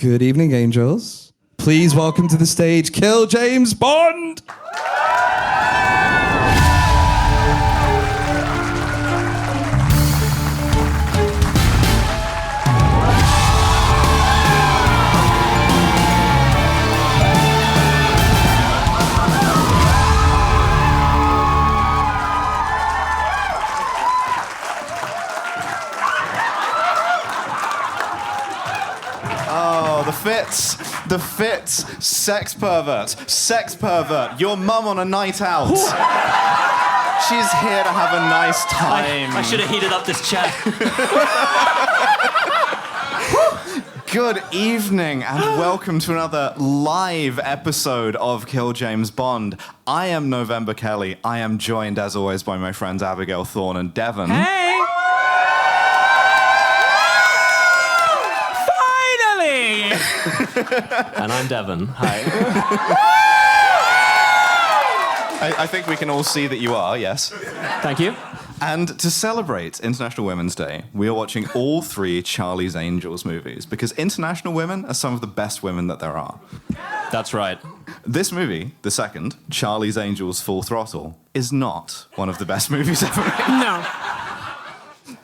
Good evening, angels. Please welcome to the stage, Kill James Bond! The fits, sex pervert, your mum on a night out. She's here to have a nice time. I should have heated up this chat. Good evening and welcome to another live episode of Kill James Bond. I am November Kelly. I am joined as always by my friends Abigail Thorne and Devon. Hey! And I'm Devon. Hi. I think we can all see that you are, yes. Thank you. And to celebrate International Women's Day, we are watching all three Charlie's Angels movies because international women are some of the best women that there are. That's right. This movie, the second, Charlie's Angels Full Throttle, is not one of the best movies ever made. No.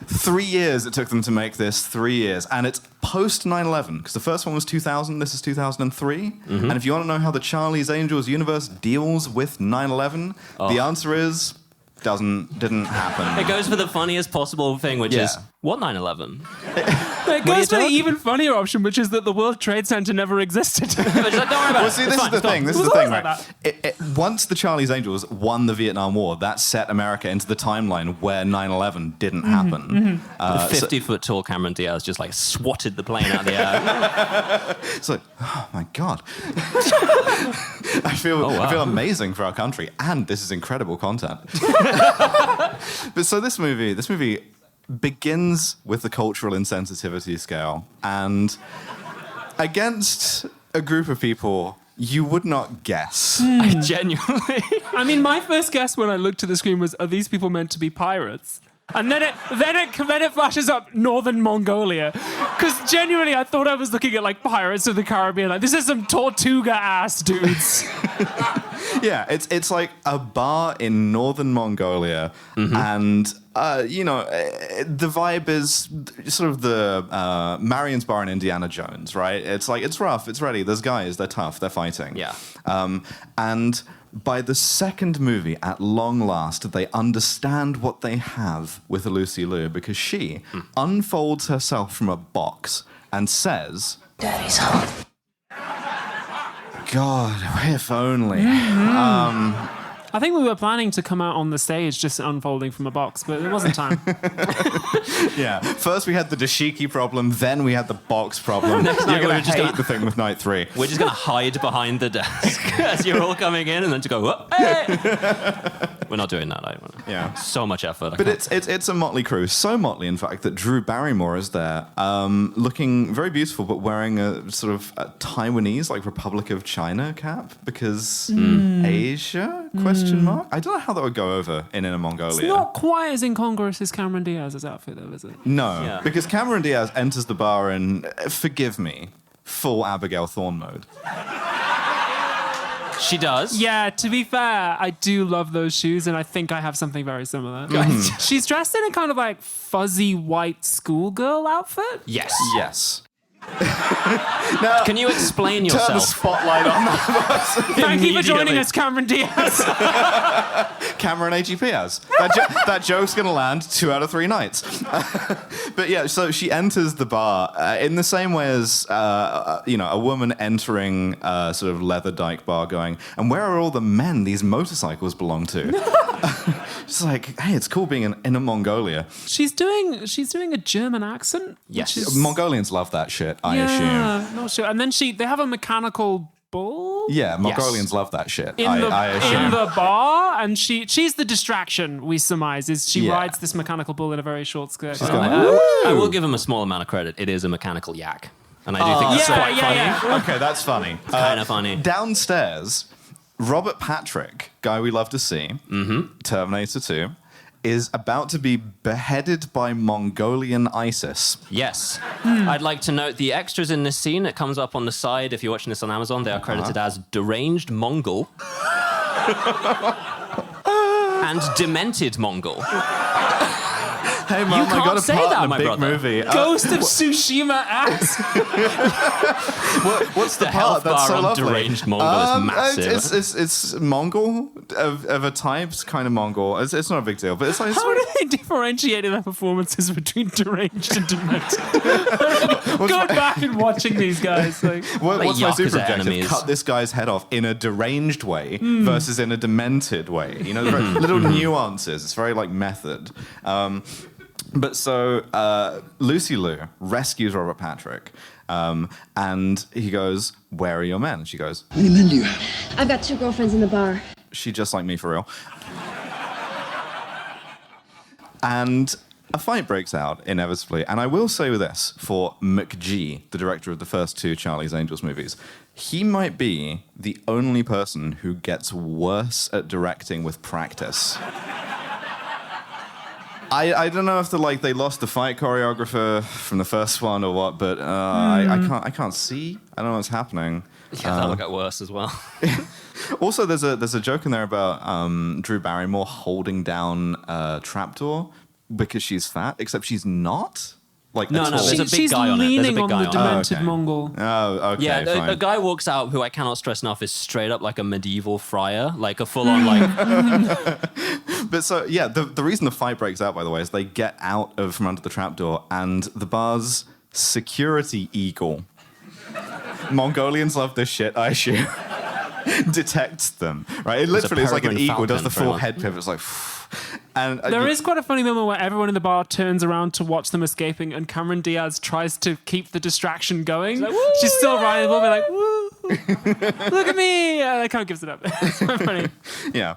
3 years it took them to make this, 3 years. And it's post 9/11, because the first one was 2000, this is 2003. And if you want to know how the Charlie's Angels universe deals with 9/11, the answer is, didn't happen. It goes for the funniest possible thing, which is, what 9/11? It goes for the even funnier option, which is that the World Trade Center never existed. Don't worry about Well, see, it. this is the thing, Like right? Once the Charlie's Angels won the Vietnam War, that set America into the timeline where 9/11 didn't happen. The 50-foot tall Cameron Diaz just like swatted the plane out of the air. It's like, oh my God. I feel amazing for our country, and this is incredible content. But so this movie begins with the cultural insensitivity scale, and against a group of people you would not guess. I genuinely... I mean, my first guess when I looked at the screen was, are these people meant to be pirates? And then it flashes up Northern Mongolia. Because genuinely, I thought I was looking at like Pirates of the Caribbean. Like, this is some Tortuga-ass dudes. Yeah, it's like a bar in Northern Mongolia, and the vibe is sort of the Marion's Bar in Indiana Jones, right? It's like, it's rough, it's ready, there's guys, they're tough, they're fighting. Yeah. And by the second movie, at long last, they understand what they have with Lucy Liu, because she unfolds herself from a box and says, Daddy's home. God, if only. I think we were planning to come out on the stage just unfolding from a box, but it wasn't time. Yeah. First we had the dashiki problem, then we had the box problem. You're going to hate the thing with Night 3. We're just going to hide behind the desk as you're all coming in and then to go, "Whoa, hey!" We're not doing that. Yeah. So much effort. But it's a motley crew. So motley, in fact, that Drew Barrymore is there, looking very beautiful, but wearing a sort of a Taiwanese, like Republic of China cap, because Asia? Question mark? I don't know how that would go over in Inner Mongolia. It's not quite as incongruous as Cameron Diaz's outfit, though, is it? No, because Cameron Diaz enters the bar in, forgive me, full Abigail Thorne mode. She does. Yeah, to be fair, I do love those shoes, and I think I have something very similar. She's dressed in a kind of like fuzzy white schoolgirl outfit. Yes. Yes. Now, can you explain yourself? Turn the spotlight on that. Thank you for joining us, Cameron Diaz. Cameron AGP has. That joke's going to land 2 out of 3 nights. But yeah, so she enters the bar in the same way as, a woman entering a sort of leather dyke bar going, and where are all the men these motorcycles belong to? She's like, hey, it's cool being in a Mongolia. She's doing a German accent. Yes. Mongolians love that shit, I assume. Yeah, not sure. And then they have a mechanical bull. Yeah, Mongolians love that shit. In the bar, and she's the distraction. We surmise is she rides this mechanical bull in a very short skirt. She's going, I will give him a small amount of credit. It is a mechanical yak, and I do think that's quite funny. Yeah. Okay, that's funny. Kind of funny. Downstairs, Robert Patrick, guy we love to see, Terminator 2, is about to be beheaded by Mongolian ISIS. Yes. I'd like to note the extras in this scene. It comes up on the side. If you're watching this on Amazon, they are credited as deranged Mongol and demented Mongol. Hey, Mom, I got a say part that, in a my big brother. movie. Ghost of Tsushima ass. What's the The part health that's bar so on lovely? deranged Mongol is massive. It's Mongol of a type, kind of Mongol. It's not a big deal, but it's like How are they differentiating their performances between deranged and demented? Going back and watching these guys. Like, what's my Yakuza super objective? enemies. Cut this guy's head off in a deranged way versus in a demented way. You know, very little nuances. It's very like method. But so Lucy Liu rescues Robert Patrick, and he goes, "Where are your men?" She goes, How many men do you have? I've got 2 girlfriends in the bar. "She just like me for real." And a fight breaks out inevitably. And I will say this for McG, the director of the first 2 Charlie's Angels movies. He might be the only person who gets worse at directing with practice. I don't know if they lost the fight choreographer from the first one or what, but I can't see. I don't know what's happening. Yeah, that'll get worse as well. Also, there's a joke in there about Drew Barrymore holding down a trapdoor because she's fat, except she's not. Like No, at no, all. there's a big she's guy on it. There's a leaning big on guy the on it. demented okay. Mongol. Oh, okay, Yeah, fine. a guy walks out who I cannot stress enough is straight up like a medieval friar, like a full-on like. But so yeah, the reason the fight breaks out, by the way, is they get out from under the trapdoor, and the bar's security eagle. Mongolians love this shit, I assume. Detects them, right? It literally is like an peregrine eagle. Does falcon the for full one. head pivot. It's like, and There is quite a funny moment where everyone in the bar turns around to watch them escaping, and Cameron Diaz tries to keep the distraction going. She's still riding the woman like, woo, look at me. That kind of gives it up. It's quite funny. Yeah.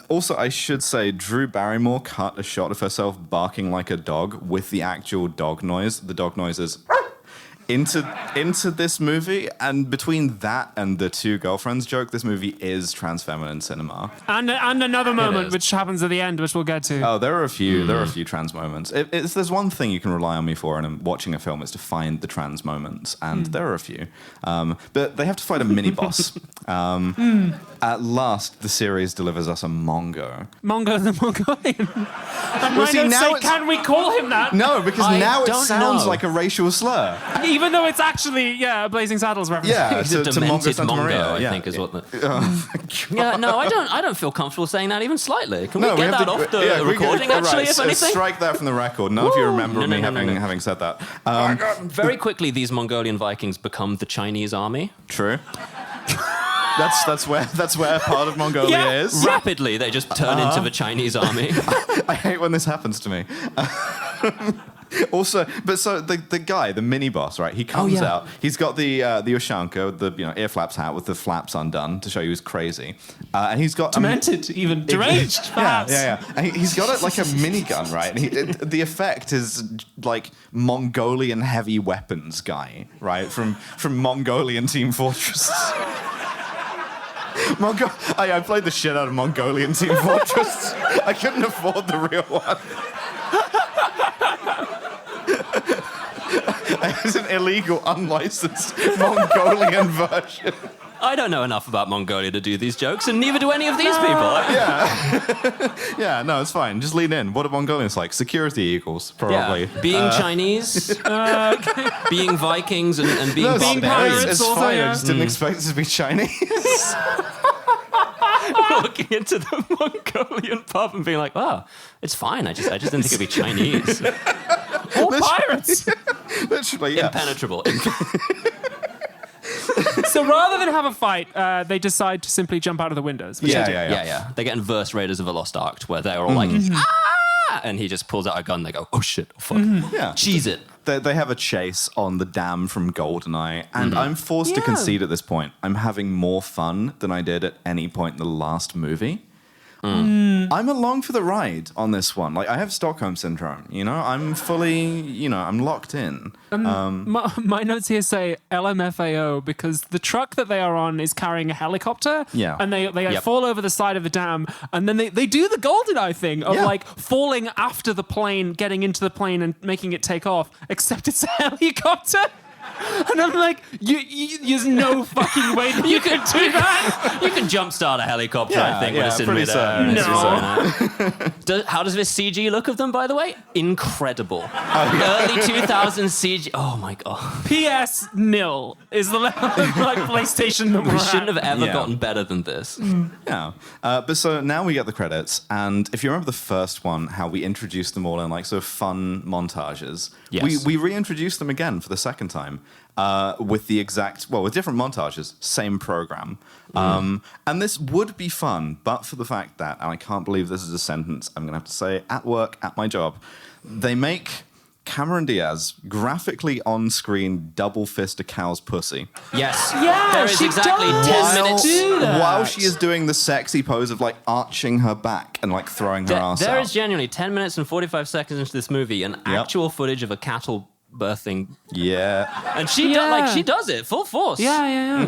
Also, I should say, Drew Barrymore cut a shot of herself barking like a dog with the actual dog noise. The dog noise is into this movie, and between that and the 2 girlfriends joke, this movie is trans feminine cinema. And another moment is. which happens at the end, which we'll get to. Oh, there are a few. There are a few trans moments. If there's one thing you can rely on me for, and watching a film, is to find the trans moments, and there are a few. But they have to fight a mini boss. At last, the series delivers us a Mongo. Mongo the Mongolian. And Well, my see, notes now say, it's- can we call him that? No, because I now it don't sounds know. like a racial slur. Even though it's actually, a Blazing Saddles reference. Yeah, He's a to Mongo demented Santa Mongo, Maria. I yeah. think is what the... Oh, Yeah, no, I don't feel comfortable saying that even slightly. Can we No, get have that to- off the yeah, we recording, can- actually, right, if anything? Strike that from the record. None of you remember me having said that. Very quickly, these Mongolian Vikings become the Chinese army. True. That's where part of Mongolia Yeah. is. Rapidly, they just turn into the Chinese army. I hate when this happens to me. Also, but so the guy, the mini boss, right? He comes out. He's got the Ushanka, the ear flaps hat with the flaps undone to show you he's crazy, and he's got Demented, even. Deranged, perhaps. Yeah. And he's got it like a minigun, right? And the effect is like Mongolian heavy weapons guy, right? From Mongolian Team Fortress. I played the shit out of Mongolian Team Fortress. I couldn't afford the real one. It's an illegal, unlicensed Mongolian version. I don't know enough about Mongolia to do these jokes, and neither do any of these people. Yeah, no, it's fine. Just lean in. What are Mongolians like? Security eagles, probably. Yeah. Being Chinese, being Vikings, and being being barbarians. pirates. It's also, fine. I yeah. just didn't expect it to be Chinese. Walking into the Mongolian pub and being like, "Oh, it's fine. I just didn't think it'd be Chinese." Or pirates. Literally, yeah. Impenetrable. So rather than have a fight, they decide to simply jump out of the windows. Which they do. Yeah. They get in Verse Raiders of the Lost Ark, where they're all like, "Ah!" and he just pulls out a gun. And they go, "Oh shit! Oh fuck! Yeah. Cheese it!" They have a chase on the dam from GoldenEye, and I'm forced to concede at this point, I'm having more fun than I did at any point in the last movie. I'm along for the ride on this one. Like, I have Stockholm syndrome, you know? I'm fully, I'm locked in. My notes here say LMFAO because the truck that they are on is carrying a helicopter. Yeah. And they fall over the side of the dam. And then they do the GoldenEye thing of like falling after the plane, getting into the plane and making it take off, except it's a helicopter. And I'm like, there's no fucking way that you could do that. You can jumpstart a helicopter, I think, when it's in pretty midair. certain. How does this CG look of them, by the way? Incredible. Early 2000s CG. Oh my god. PS nil is the level of like PlayStation that We shouldn't have ever Yeah. gotten better than this. Yeah. But so now we get the credits. And if you remember the first one, how we introduced them all in like sort of fun montages, Yes. we reintroduced them again for the second time with different montages, same program. And this would be fun, but for the fact that, and I can't believe this is a sentence I'm going to have to say at work, at my job, they make Cameron Diaz graphically on screen double fist a cow's pussy. Yes. Yeah, There is she exactly does. 10 minutes. Do that. While she is doing the sexy pose of like arching her back and like throwing her ass There out. is genuinely 10 minutes and 45 seconds into this movie an actual footage of a cattle birthing. Yeah. And she does it full force. Yeah.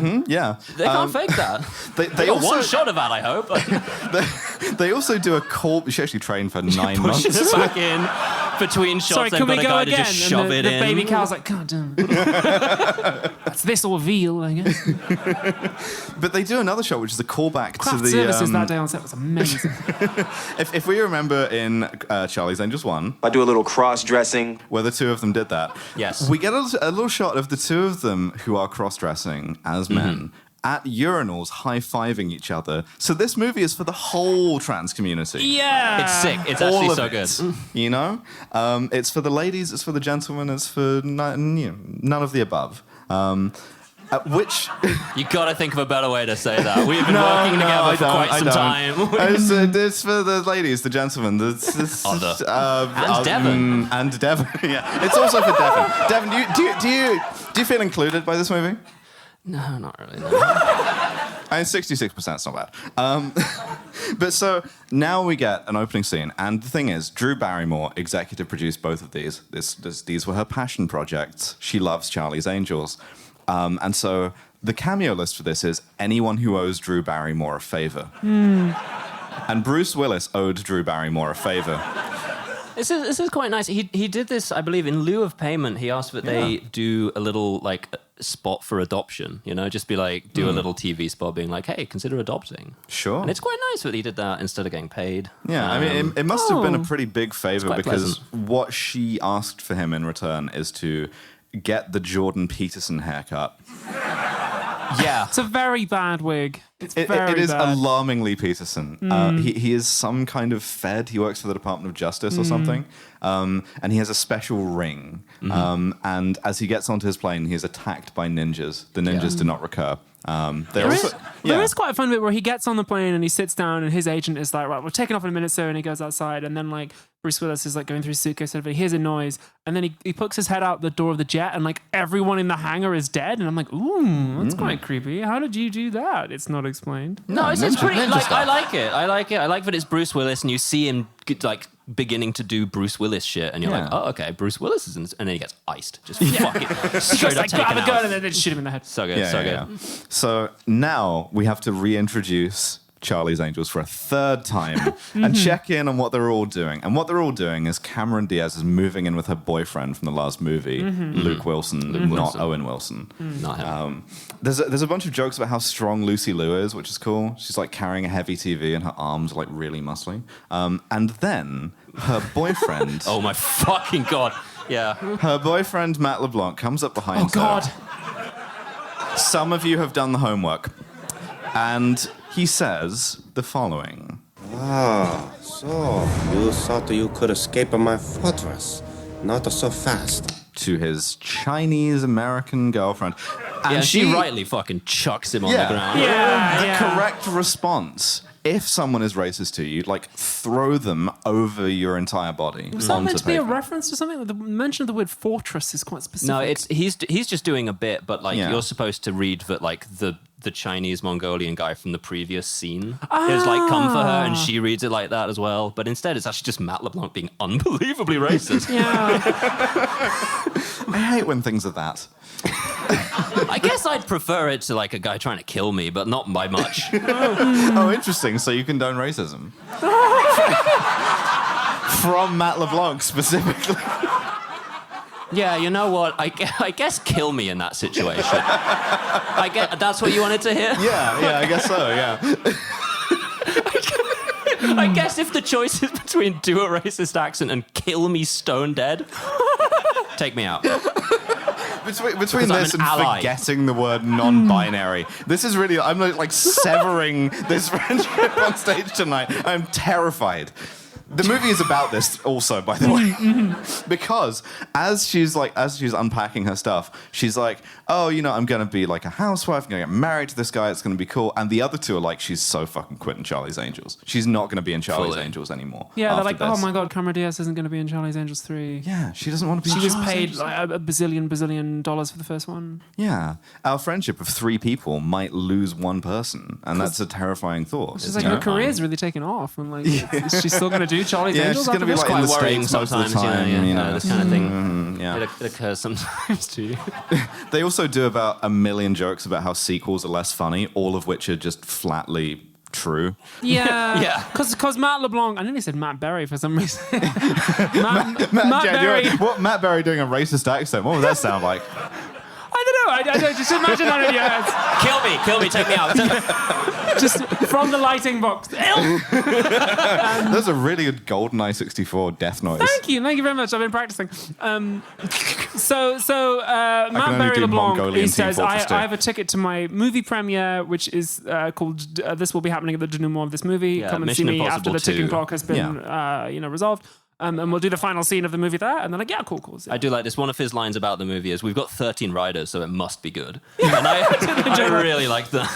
They can't fake that. They got also, one shot of that, I hope. they also do a call. She actually trained for 9 months. Pushes it back in between shots. Sorry, They've can got we a go guy again? to just shove And it the in. baby cow's like, God damn. That's this or veal, I guess. But they do another shot, which is a callback to Craft the. services that day on set was amazing. If we remember in Charlie's Angels 1, I do a little cross-dressing. where the two of them did that, Yes. we get a little shot of the two of them who are cross-dressing as men at urinals high-fiving each other. So this movie is for the whole trans community. Yeah. It's sick. It's All actually of so it, good. You know? It's for the ladies, it's for the gentlemen, it's for none of the above. Which... You gotta think of a better way to say that. We've been working together for quite some time. It's for the ladies, the gentlemen. And Devon. And Devon, yeah. It's also for Devon. Devon, do you feel included by this movie? No, not really. No. I mean, 66% is not bad. But so now we get an opening scene, and the thing is, Drew Barrymore executive produced both of these. These were her passion projects. She loves Charlie's Angels. And so the cameo list for this is anyone who owes Drew Barrymore a favor. And Bruce Willis owed Drew Barrymore a favor. This is quite nice. He did this, I believe, in lieu of payment. He asked that they do a little like spot for adoption. You know, just be like, do a little TV spot, being like, hey, consider adopting. Sure. And it's quite nice that he did that instead of getting paid. Yeah, I mean, it must have been a Oh. pretty big favor quite because pleasant. what she asked for him in return is to get the Jordan Peterson haircut. Yeah. It's a very bad wig. It's It very is bad. alarmingly Peterson. He is some kind of Fed. He works for the Department of Justice or something. And he has a special ring. And as he gets onto his plane, he is attacked by ninjas. The ninjas do not recur. There is quite a fun bit where he gets on the plane and he sits down and his agent is like, right, we're taking off in a minute, sir, and he goes outside and then like Bruce Willis is like going through his suitcase and he hears a noise and then he pokes his head out the door of the jet and like everyone in the hangar is dead and I'm like, ooh, that's quite creepy. How did you do that? It's not explained. No, it's pretty. Like, I like it. I like that it's Bruce Willis, and you see him like beginning to do Bruce Willis shit, and you're like, oh, okay, Bruce Willis is, and then he gets iced, just fucking straight up Like taken grab a gun out. and then they just shoot him in the head. So good, so good. Yeah. So now we have to reintroduce Charlie's Angels for a third time and check in on what they're all doing. And what they're all doing is Cameron Diaz is moving in with her boyfriend from the last movie, Luke Wilson, not Wilson. Owen Wilson. Not him. There's a bunch of jokes about how strong Lucy Liu is, which is cool. She's like carrying a heavy TV and her arms are like really muscly. And then her boyfriend, Oh my fucking god. Yeah. her boyfriend Matt LeBlanc comes up behind Oh her. God. Some of you have done the homework. And he says the following. Ah, so you thought you could escape my fortress. Not so fast. To his Chinese-American girlfriend. And Yeah, she rightly fucking chucks him on the ground. The correct response, if someone is racist to you, like throw them over your entire body. Was that onto meant to be a pavement. reference to something? The mention of the word fortress is quite specific. No, he's just doing a bit, but like Yeah. you're supposed to read that like the the Chinese Mongolian guy from the previous scene is like come for her, and she reads it like that as well. But instead, it's actually just Matt LeBlanc being unbelievably racist. Yeah. I hate when things are that. I guess I'd prefer it to like a guy trying to kill me, but not by much. Oh, interesting. So you condone racism from Matt LeBlanc specifically. Yeah, you know what? I guess kill me in that situation. That's what you wanted to hear? Yeah, I guess so. Yeah. I guess if the choice is between do a racist accent and kill me stone dead, take me out. Between this and ally. forgetting the word non-binary, this is really, I'm like severing this friendship on stage tonight. I'm terrified. The movie is about this also, by the way, because as she's unpacking her stuff, she's like, oh, you know, I'm going to be like a housewife, I'm going to get married to this guy, it's going to be cool. And the other two are like, she's so fucking quitting Charlie's Angels. She's not going to be in Charlie's Fully. Angels anymore. Yeah, they're like, this. oh my God, Cameron Diaz isn't going to be in Charlie's Angels 3. Yeah, she doesn't want to be She in was Charlie's paid Angels. like a bazillion dollars for the first one. Yeah, our friendship of 3 people might lose one person, and that's a terrifying thought. She's like, her career's really taken off. And like, is she still going to do Charlie's Yeah, Angels? she's gonna be after like this? in the Quite worrying States most of the sometimes, time, you know. this kind of thing. Yeah. It occurs sometimes to you. They also do about a million jokes about how sequels are less funny, all of which are just flatly true. Yeah. Yeah. Because Matt LeBlanc, I nearly said Matt Berry for some reason. Matt Jen, Berry. what Matt Berry doing a racist accent? What would that sound like? I don't know. I don't, just imagine that in your head. Kill me, take me out. Just from the lighting box. There's a really good GoldenEye 64 death noise. Thank you very much. I've been practicing. So Matt only Berry do LeBlanc, Mongolian he Team says, Fortress 2. I have a ticket to my movie premiere, which is called This Will Be Happening at the denouement of this movie. Yeah, Come and Mission see me Impossible after the ticking 2. clock has been resolved. And we'll do the final scene of the movie there. And they're like, yeah, cool. I do like this. One of his lines about the movie is, we've got 13 writers, so it must be good. And I really like that.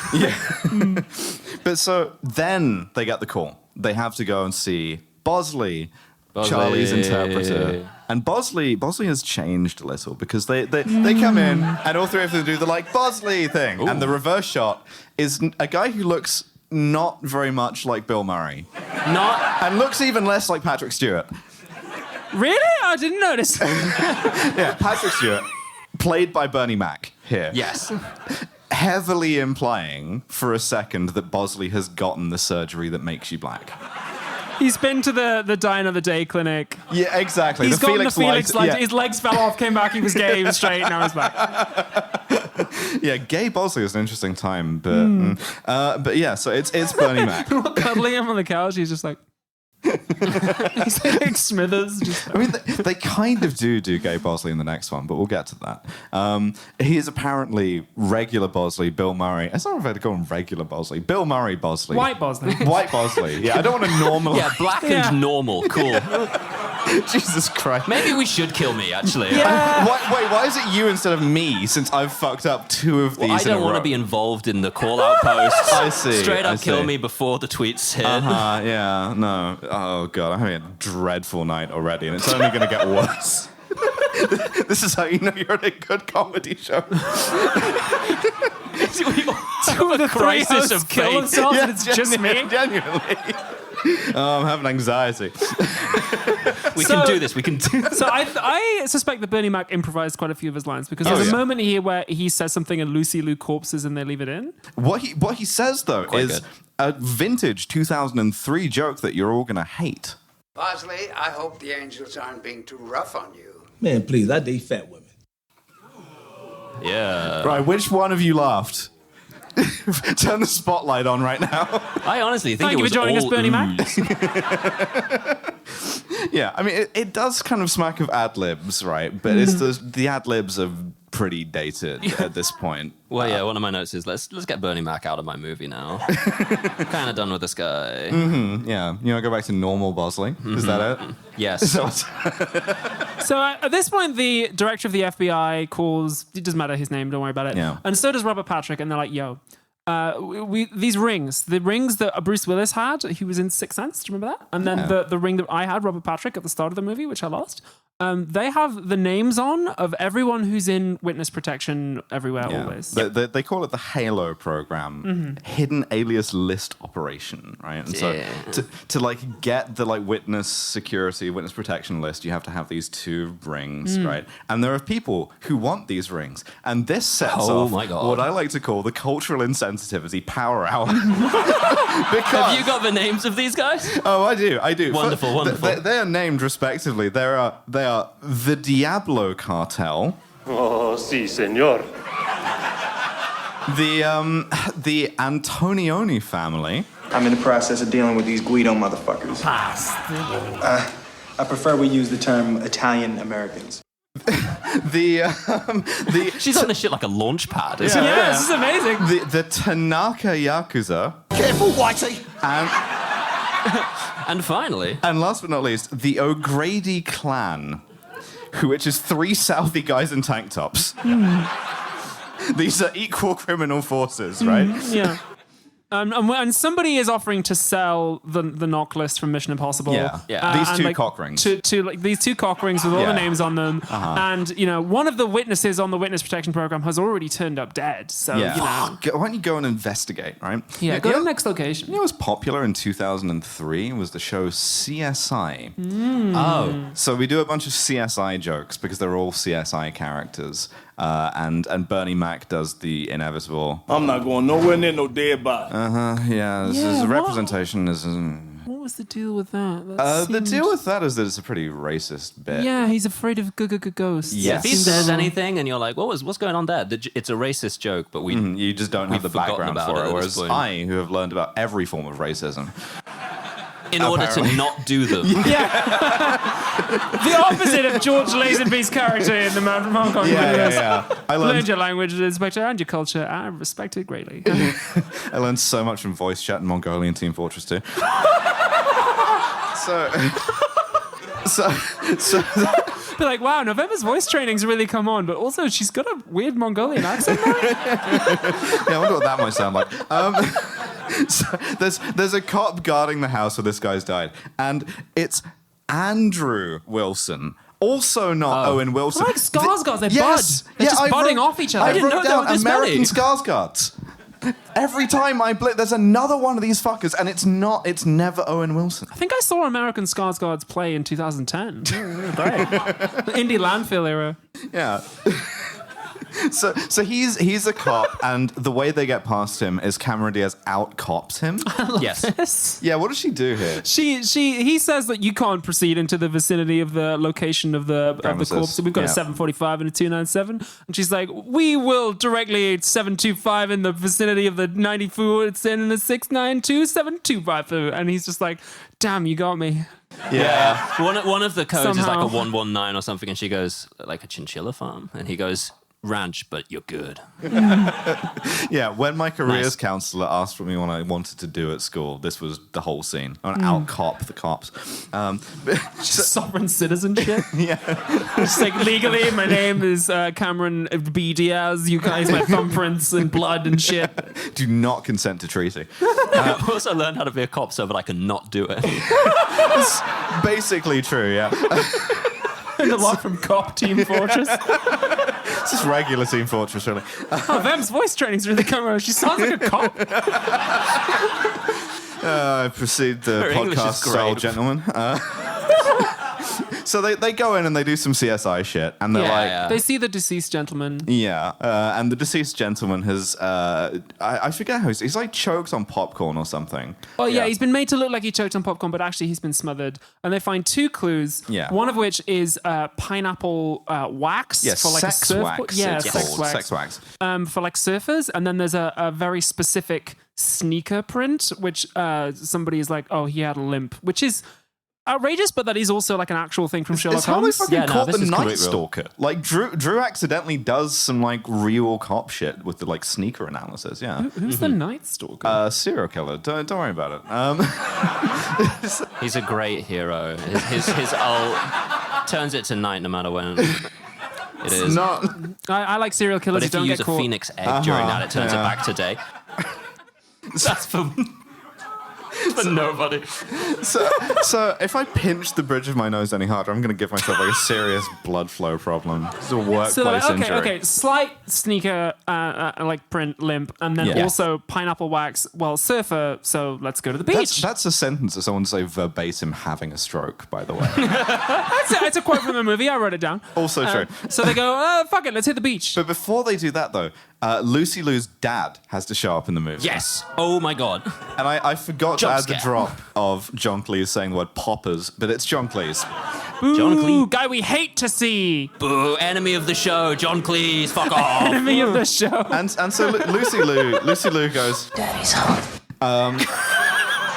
But so then they get the call. They have to go and see Bosley. Charlie's interpreter. And Bosley has changed a little because they come in and all 3 of them do the like Bosley thing. Ooh. And the reverse shot is a guy who looks not very much like Bill Murray. And looks even less like Patrick Stewart. Really? I didn't notice. Yeah, Patrick Stewart, played by Bernie Mac here. Yes. Heavily implying for a second that Bosley has gotten the surgery that makes you black. He's been to the Die Another Day clinic. Yeah, exactly. He's gotten the Felix light. light. His legs fell off, came back, he was gay, he was straight, now he's back. Yeah, gay Bosley was an interesting time, but yeah, so it's Bernie Mac. Cuddling him on the couch, he's just like... He's like Smithers. I mean, they kind of do gay Bosley in the next one, but we'll get to that. He is apparently regular Bosley, Bill Murray. It's not if I'd call him regular Bosley. Bill Murray Bosley. White Bosley. White Bosley. Yeah, I don't want to normalize. Yeah, black and normal. Cool. Jesus Christ. Maybe we should kill me, actually. Why is it you instead of me, since I've fucked up 2 of these I don't want to to be involved in the call-out posts. I see. Straight I up kill see. me before the tweets hit. Yeah, no. Oh, God, I'm having a dreadful night already, and it's only going to get worse. This is how you know you're at a good comedy show. 2 of the 3 crisis hosts of kill faith. themselves and it's just me. Genuinely. Oh, I'm having anxiety. We can do this. We can do this. So I suspect that Bernie Mac improvised quite a few of his lines because there's a moment here where he says something and Lucy Liu corpses and they leave it in. What he says, though, Quite is good. a vintage 2003 joke that you're all going to hate. Bosley, I hope the Angels aren't being too rough on you. Man, please, I date fat women. Yeah. Right, which one of you laughed? Turn the spotlight on right now. I honestly think Thank it you was for joining us, all Bernie Mac. ooze. Yeah, I mean, it does kind of smack of ad-libs, right? But it's the ad-libs are pretty dated at this point. Well, yeah, one of my notes is let's get Bernie Mac out of my movie now. Kind of done with this guy. Yeah, you want to go back to normal Bosley? Is that it? Yes. So at this point, the director of the FBI calls, it doesn't matter his name, don't worry about it. Yeah. And so does Robert Patrick, and they're like, yo, these rings, the rings that Bruce Willis had, he was in Sixth Sense, do you remember that? And then the ring that I had, Robert Patrick, at the start of the movie, which I lost, They have the names on of everyone who's in witness protection everywhere, always. They call it the Halo program, hidden alias list operation, right? And so to like get the like witness security, witness protection list, you have to have these 2 rings, right? And there are people who want these rings, and this sets off what I like to call the cultural insensitivity power hour. Have you got the names of these guys? Oh, I do. Wonderful. They are named respectively. They are the Diablo Cartel. Oh, sí, señor. The Antonioni family. I'm in the process of dealing with these Guido motherfuckers. I prefer we use the term Italian Americans. She's on this shit like a launch pad, isn't it? Yeah, this is amazing. The Tanaka Yakuza. Careful, Whitey! And And finally, and last but not least, the O'Grady clan, which is 3 Southie guys in tank tops. These are equal criminal forces, right? Yeah. And somebody is offering to sell the knock list from Mission Impossible. Yeah. These 2 cock rings. To like these 2 cock rings with all the names on them. And, you know, one of the witnesses on the witness protection program has already turned up dead. So, you know. Why don't you go and investigate, right? Yeah, go to the next location. You know what was popular in 2003 was the show CSI. oh, So we do a bunch of CSI jokes because they're all CSI characters. And Bernie Mac does the inevitable. I'm not going nowhere near no dead body. This is a representation is. What was the deal with that? The deal with that is that it's a pretty racist bit. Yeah, he's afraid of ghosts. Yes. if he says anything and you're like, what's going on there? It's a racist joke, but You just don't have the forgotten background about for it it. at Whereas this point. I, who have learned about every form of racism, in order to not do them. The opposite of George Lazenby's character in the Hong Kong universe. I Learned learned your language, Inspector, and your culture. I respect it greatly. I learned so much from voice chat in Mongolian Team Fortress 2. So Be like, wow, November's voice training's really come on, but also she's got a weird Mongolian accent now. I wonder what that might sound like. So there's a cop guarding the house where this guy's died, and it's Andrew Wilson. Also not Owen Wilson. They're like Skarsgårds, they're Yes. bud. They're just budding off each other. I I didn't wrote know there down were this American many. Skarsgårds. Every time I blip, there's another one of these fuckers, and it's never Owen Wilson. I think I saw American Skarsgårds play in 2010. Great. The indie landfill era. Yeah. So he's a cop, and the way they get past him is Cameron Diaz out-cops him. Yes. Yeah, what does she do here? He says that you can't proceed into the vicinity of the location of the corpse. We've got a 745 and a 297, and she's like, we will directly 725 in the vicinity of the 94. It's in the 692 7252, and he's just like, damn, you got me. Yeah. One of the codes is like Somehow. a 119 or something, and she goes, like a chinchilla farm, and he goes, ranch, but you're good. Yeah, when my careers Nice. counselor asked me what I wanted to do at school, this was the whole scene. I want to out-cop the cops. Sovereign citizenship. Yeah. It's like, legally, my name is Cameron B. Diaz. You guys, my thumbprints and blood and shit. Do not consent to treaty. I also learned how to be a cop so that I can not do it. It's basically true, yeah. The lot from Cop Team Fortress. It's just regular Team Fortress, really. Oh, Vem's voice training's really coming around. She sounds like a cop. I proceed the Her English podcast is great. style, gentlemen. So they go in and they do some CSI shit, and they're like, They see the deceased gentleman. and the deceased gentleman has, I forget how he's like choked on popcorn or something. Oh, yeah, he's been made to look like he choked on popcorn, but actually he's been smothered. And they find 2 clues. Yeah. One of which is pineapple wax for like sex a surfboard. wax. Yeah, it's sex called. wax. Sex wax. For like surfers. And then there's a very specific sneaker print, which somebody is like, oh, he had a limp, which is outrageous, but that is also like an actual thing from Sherlock It's how they Holmes. fucking caught this the is Night completely real. Stalker. Like Drew accidentally does some like real cop shit with the like sneaker analysis. Yeah, Who's the Night Stalker? serial killer. Don't worry about it. He's a great hero. His ult turns it to night no matter when it is. Not. I like serial killers But who if don't you use get a caught. phoenix egg during that, it turns it back to day. That's for... For nobody. So if I pinch the bridge of my nose any harder, I'm going to give myself like a serious blood flow problem. It's a workplace injury. Okay, slight sneaker like print limp, and then also pineapple wax. Well, surfer, so let's go to the beach. That's a sentence that someone would say verbatim having a stroke, by the way. It's a quote from the movie. I wrote it down. Also true. So they go, fuck it, let's hit the beach. But before they do that, though, Lucy Liu's dad has to show up in the movie. Yes. Oh my god. And I forgot to add the drop of John Cleese saying the word poppers, but it's John Cleese. Boo, John Cleese. guy we hate to see. Boo, enemy of the show, John Cleese, fuck off. Enemy of the show. And so Lucy Liu goes, Daddy's home.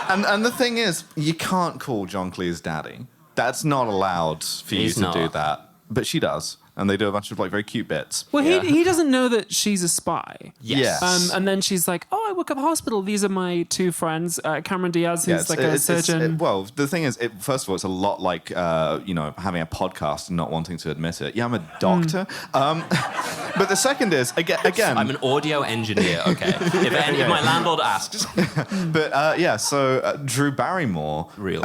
and the thing is, you can't call John Cleese daddy. That's not allowed for you to do that. But she does. And they do a bunch of like very cute bits. Well, he doesn't know that she's a spy. Yes. And then she's like, I work at the hospital. These are my two friends. Cameron Diaz, who's like a surgeon. Well, the thing is, first of all, it's a lot like, having a podcast and not wanting to admit it. Yeah, I'm a doctor. But the second is, again... I'm an audio engineer, okay? If my landlord asks. But, so Drew Barrymore... Real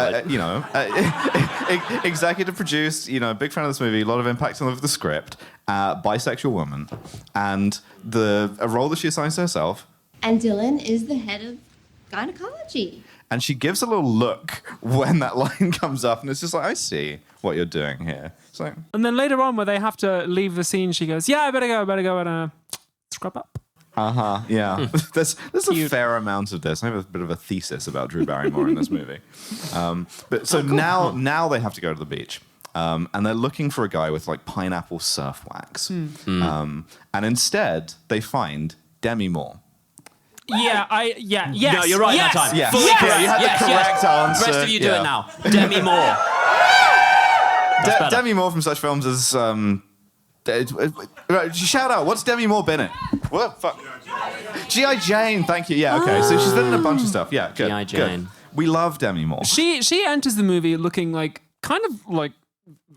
executive produced, big fan of this movie, a lot of impact on the script, bisexual woman, and a role that she assigns to herself. And Dylan is the head of gynecology. And she gives a little look when that line comes up, and it's just like, I see what you're doing here. It's like, and then later on, where they have to leave the scene, she goes, I better go and scrub up. Yeah. There's a fair amount of this. I have a bit of a thesis about Drew Barrymore in this movie. Now they have to go to the beach. And they're looking for a guy with like pineapple surf wax. And instead, they find Demi Moore. Yes. No, you're right that time. Yes. Fully Yes. correct. You had the correct answer. The rest of you do it now. Demi Moore. Demi Moore from such films as... shout out, what's Demi Moore been in? What? Fuck. G.I. Jane, thank you. Yeah, okay. So she's been in a bunch of stuff. Yeah, good. G.I. Jane. Good. We love Demi Moore. She enters the movie looking like, kind of like...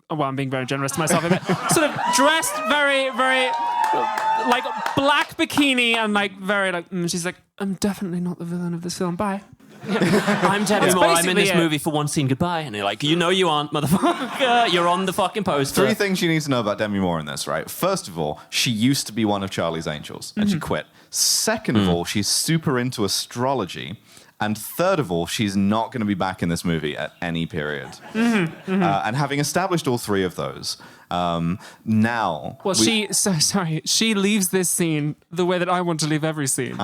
Well, I'm being very generous to myself a bit. Sort of dressed very, very... like black bikini and like very like she's like, I'm definitely not the villain of this film. Bye. I'm Demi Moore. I'm in this movie for one scene. Goodbye. And you're like, you aren't, motherfucker. You're on the fucking poster. 3 things you need to know about Demi Moore in this, right? First of all, she used to be one of Charlie's Angels and she quit. Second of all, she's super into astrology. And third of all, she's not going to be back in this movie at any period. And having established all 3 of those, now... Well, she leaves this scene the way that I want to leave every scene,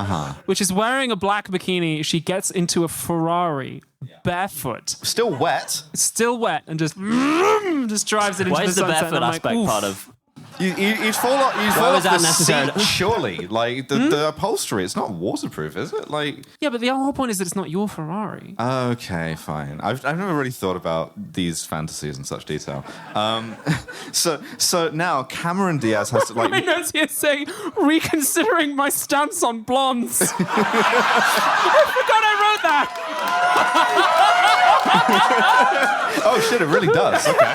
which is wearing a black bikini. She gets into a Ferrari barefoot. Still wet, and just drives it into the sunset. Why is the barefoot aspect part of... You'd fall off, the seat, surely. Like, the upholstery, it's not waterproof, is it? Like, yeah, but the whole point is that it's not your Ferrari. Okay, fine. I've never really thought about these fantasies in such detail. So now Cameron Diaz has to, like... My notes here saying, reconsidering my stance on blondes. I forgot I wrote that. Oh, shit, it really does. Okay.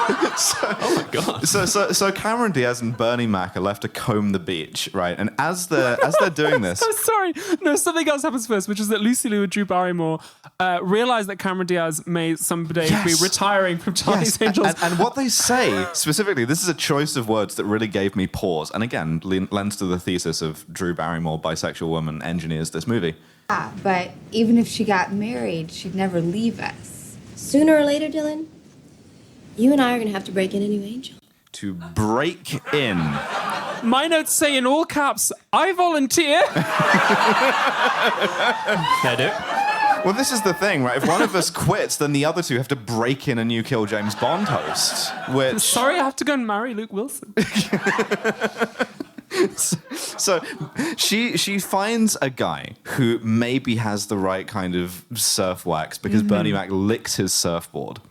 Oh my god! So Cameron Diaz and Bernie Mac are left to comb the beach, right? And as they're doing this, so sorry, no, something else happens first, which is that Lucy Liu and Drew Barrymore realize that Cameron Diaz may someday be retiring from Charlie's Angels. And what they say specifically, this is a choice of words that really gave me pause. And again, lends to the thesis of Drew Barrymore, bisexual woman, engineers this movie. But even if she got married, she'd never leave us. Sooner or later, Dylan, you and I are going to have to break in a new angel. To break in. My notes say in all caps, I volunteer. I do. Well, this is the thing, right? If one of us quits, then the other 2 have to break in a new Kill James Bond host. Which... Sorry, I have to go and marry Luke Wilson. So she finds a guy who maybe has the right kind of surf wax because Bernie Mac licks his surfboard.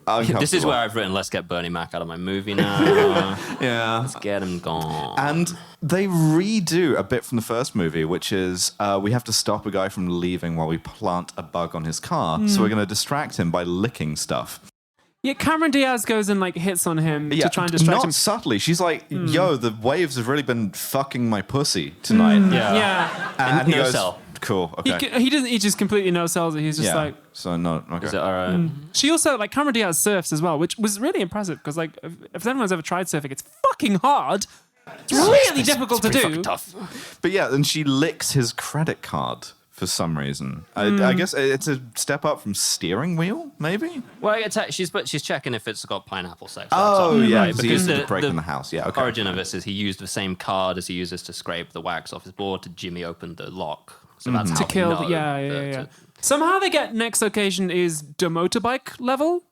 This is where I've written, let's get Bernie Mac out of my movie now. Yeah. Let's get him gone. And they redo a bit from the first movie, which is we have to stop a guy from leaving while we plant a bug on his car. So we're going to distract him by licking stuff. Yeah, Cameron Diaz goes and like hits on him to try and distract him. Not subtly. She's like, yo, the waves have really been fucking my pussy tonight. Yeah. And he goes, Cool. Okay. He doesn't. He just completely no sells it. He's just like. So no. Okay. Is it all right? She also like Cameron Diaz surfs as well, which was really impressive because like if anyone's ever tried surfing, it's fucking hard. It's really difficult to do. Fucking tough. But yeah, and she licks his credit card for some reason. I guess it's a step up from steering wheel, maybe. Well, she's checking if it's got pineapple sex. Oh, That's yeah, right, because he used it to break in the house. Yeah, okay. Origin of this is he used the same card as he uses to scrape the wax off his board to jimmy open the lock. So that's how To kill. we know Yeah. Somehow they get next occasion is the motorbike level.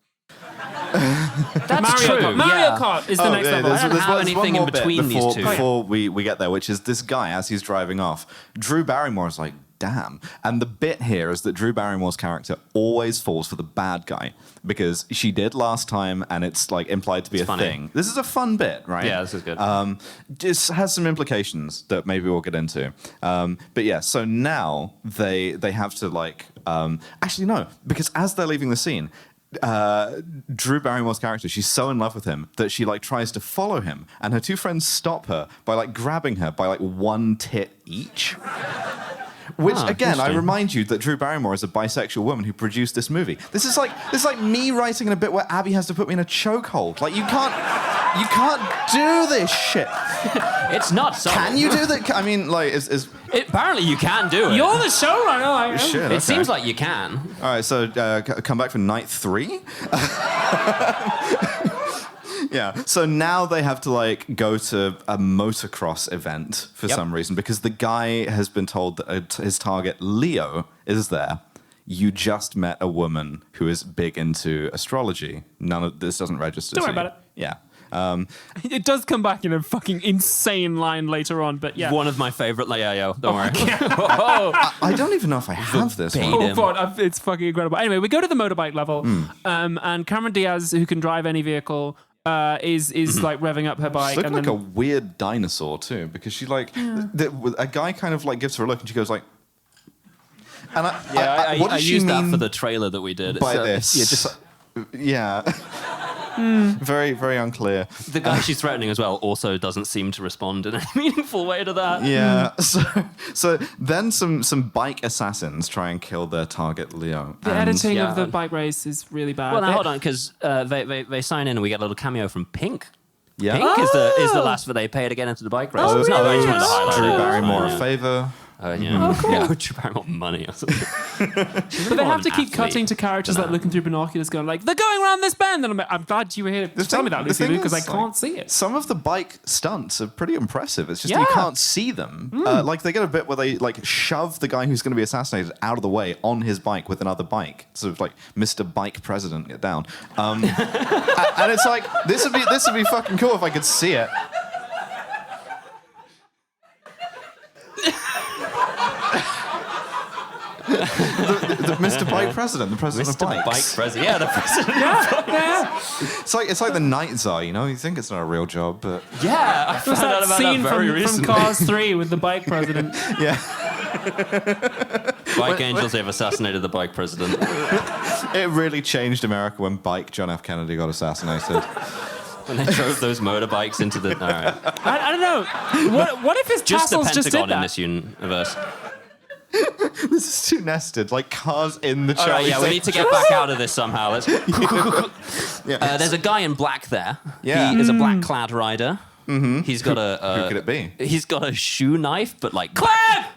That's Mario true. Kart. Mario Kart is the next level. I don't have there's anything one in more bit between these two. Before we get there, which is this guy, as he's driving off, Drew Barrymore is like, damn. And the bit here is that Drew Barrymore's character always falls for the bad guy because she did last time and it's like implied to be It's funny. thing. This is a fun bit, right? Yeah, this is good. Just has some implications that maybe we'll get into. But yeah, so now they have to like, actually no, because as they're leaving the scene, Drew Barrymore's character, she's so in love with him that she like tries to follow him and her two friends stop her by like grabbing her by like one tit each. Which again, I remind you that Drew Barrymore is a bisexual woman who produced this movie. This is like me writing in a bit where Abby has to put me in a chokehold. Like you can't do this shit. It's not so. Can you do that? I mean, like, apparently you can do it. You're the showrunner. Like, shit, It seems like you can. All right, so come back for night 3. Yeah, so now they have to like go to a motocross event for some reason because the guy has been told that his target Leo is there. You just met a woman who is big into astrology. None of this doesn't register. Don't to worry you. about Yeah. it does come back in a fucking insane line later on, but yeah. One of my favorite. Don't worry. I don't even know if I have this one. Oh god, it's fucking incredible. Anyway, we go to the motorbike level, and Cameron Diaz, who can drive any vehicle, is like revving up her bike. She's looking and like a weird dinosaur too, because she like a guy kind of like gives her a look and she goes like, and what I does she used mean that for the trailer that we did. by this? Yeah. Very, very unclear. The guy she's threatening as well also doesn't seem to respond in any meaningful way to that. Yeah. So then some bike assassins try and kill their target Leo. The editing of the bike race is really bad. Well, now hold on, because they sign in and we get a little cameo from Pink. Yeah. Pink is the last that they pay to get into the bike race. Oh, It's not very much to highlight Drew it. Barrymore Yeah. a favor. Yeah. cool. Yeah, Drew Barrymore money or something. But they have to keep cutting to characters like looking through binoculars going like, they're going around this bend. And I'm glad you were here to tell me that, Lucy, because I can't see it. Some of the bike stunts are pretty impressive. It's just that you can't see them. Like they get a bit where they like shove the guy who's going to be assassinated out of the way on his bike with another bike. Sort of like Mr. Bike President, get down. And it's like, this would be fucking cool if I could see it. the Mr. Bike President, the president Mr. of bikes. Bike President. Yeah, the president. It's like the night czar, you know. You think it's not a real job, but Yeah, I found out about that very from recently. Cars 3 with the bike president. yeah, Bike angels have assassinated the bike president. it really changed America when Bike John F. Kennedy got assassinated. When they drove those motorbikes into the... All right. I don't know. What if his Just the tassels just did Pentagon in that? this universe. This is too nested, like cars in the All right, Charlie. yeah, we need to get back out of this somehow. Let's... Yeah. There's a guy in black there. Yeah. He is a black-clad rider. Mm-hmm. He's got Who could it be? He's got a shoe knife, but like... Clap!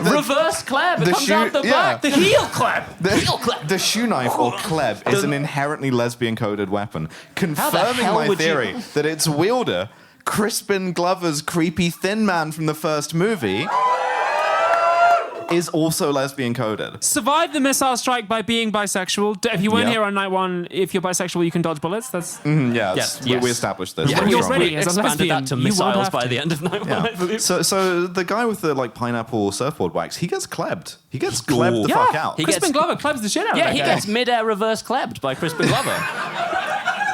Reverse clap. It comes out the back. The heel clap. The shoe knife, or kleb, is an inherently lesbian-coded weapon, confirming hell my would you- theory that its wielder, Crispin Glover's creepy thin man from the first movie, is also lesbian-coded. Survived the missile strike by being bisexual. If you weren't Yeah. here on night 1, if you're bisexual, you can dodge bullets. That's Yeah, Yes, we yes. established this. Yeah, very you're strongly. ready. As a expanded lesbian, that to you won't missiles have by to. the end of night one, I believe. So the guy with the like pineapple surfboard wax, he gets klebbed. He gets klebbed the Yeah. fuck out. He Crispin gets- Glover clubs the shit out of Yeah, that he guy. gets mid-air reverse clapped by Crispin Glover.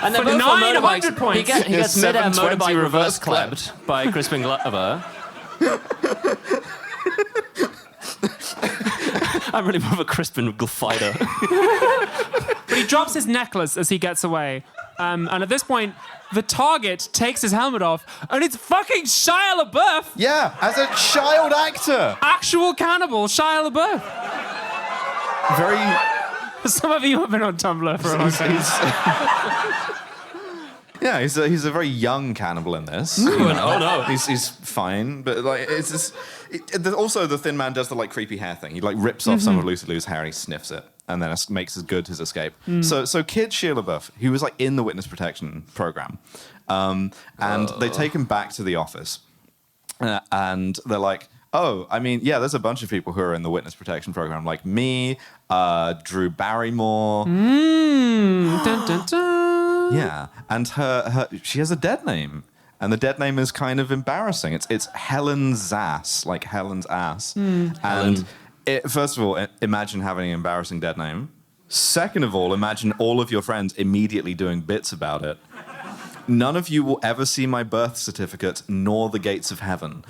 And they're For both on 900 motorbikes. points. He gets It's mid-air 720 motorbike reverse reverse clapped by Crispin Glover. I'm really more of a Crispin fighter. But he drops his necklace as he gets away. And at this point, the target takes his helmet off, and it's fucking Shia LaBeouf. Yeah, as a child actor. Actual cannibal, Shia LaBeouf. Very... Some of you have been on Tumblr for a long time. Yeah, he's a very young cannibal in this. Oh no, he's fine, but like it's just. Also, the Thin Man does the like creepy hair thing. He like rips off some of Lucy Liu's hair and he sniffs it, and then makes as good his escape. So kid Shia LaBeouf, he was like in the witness protection program, and they take him back to the office, and they're like, oh, I mean, yeah, there's a bunch of people who are in the witness protection program, like me, Drew Barrymore. Dun, dun, dun. Yeah, and she has a dead name, and the dead name is kind of embarrassing. It's Helen Zass, like Helen's ass. And first of all, imagine having an embarrassing dead name. Second of all, imagine all of your friends immediately doing bits about it. None of you will ever see my birth certificate, nor the gates of heaven.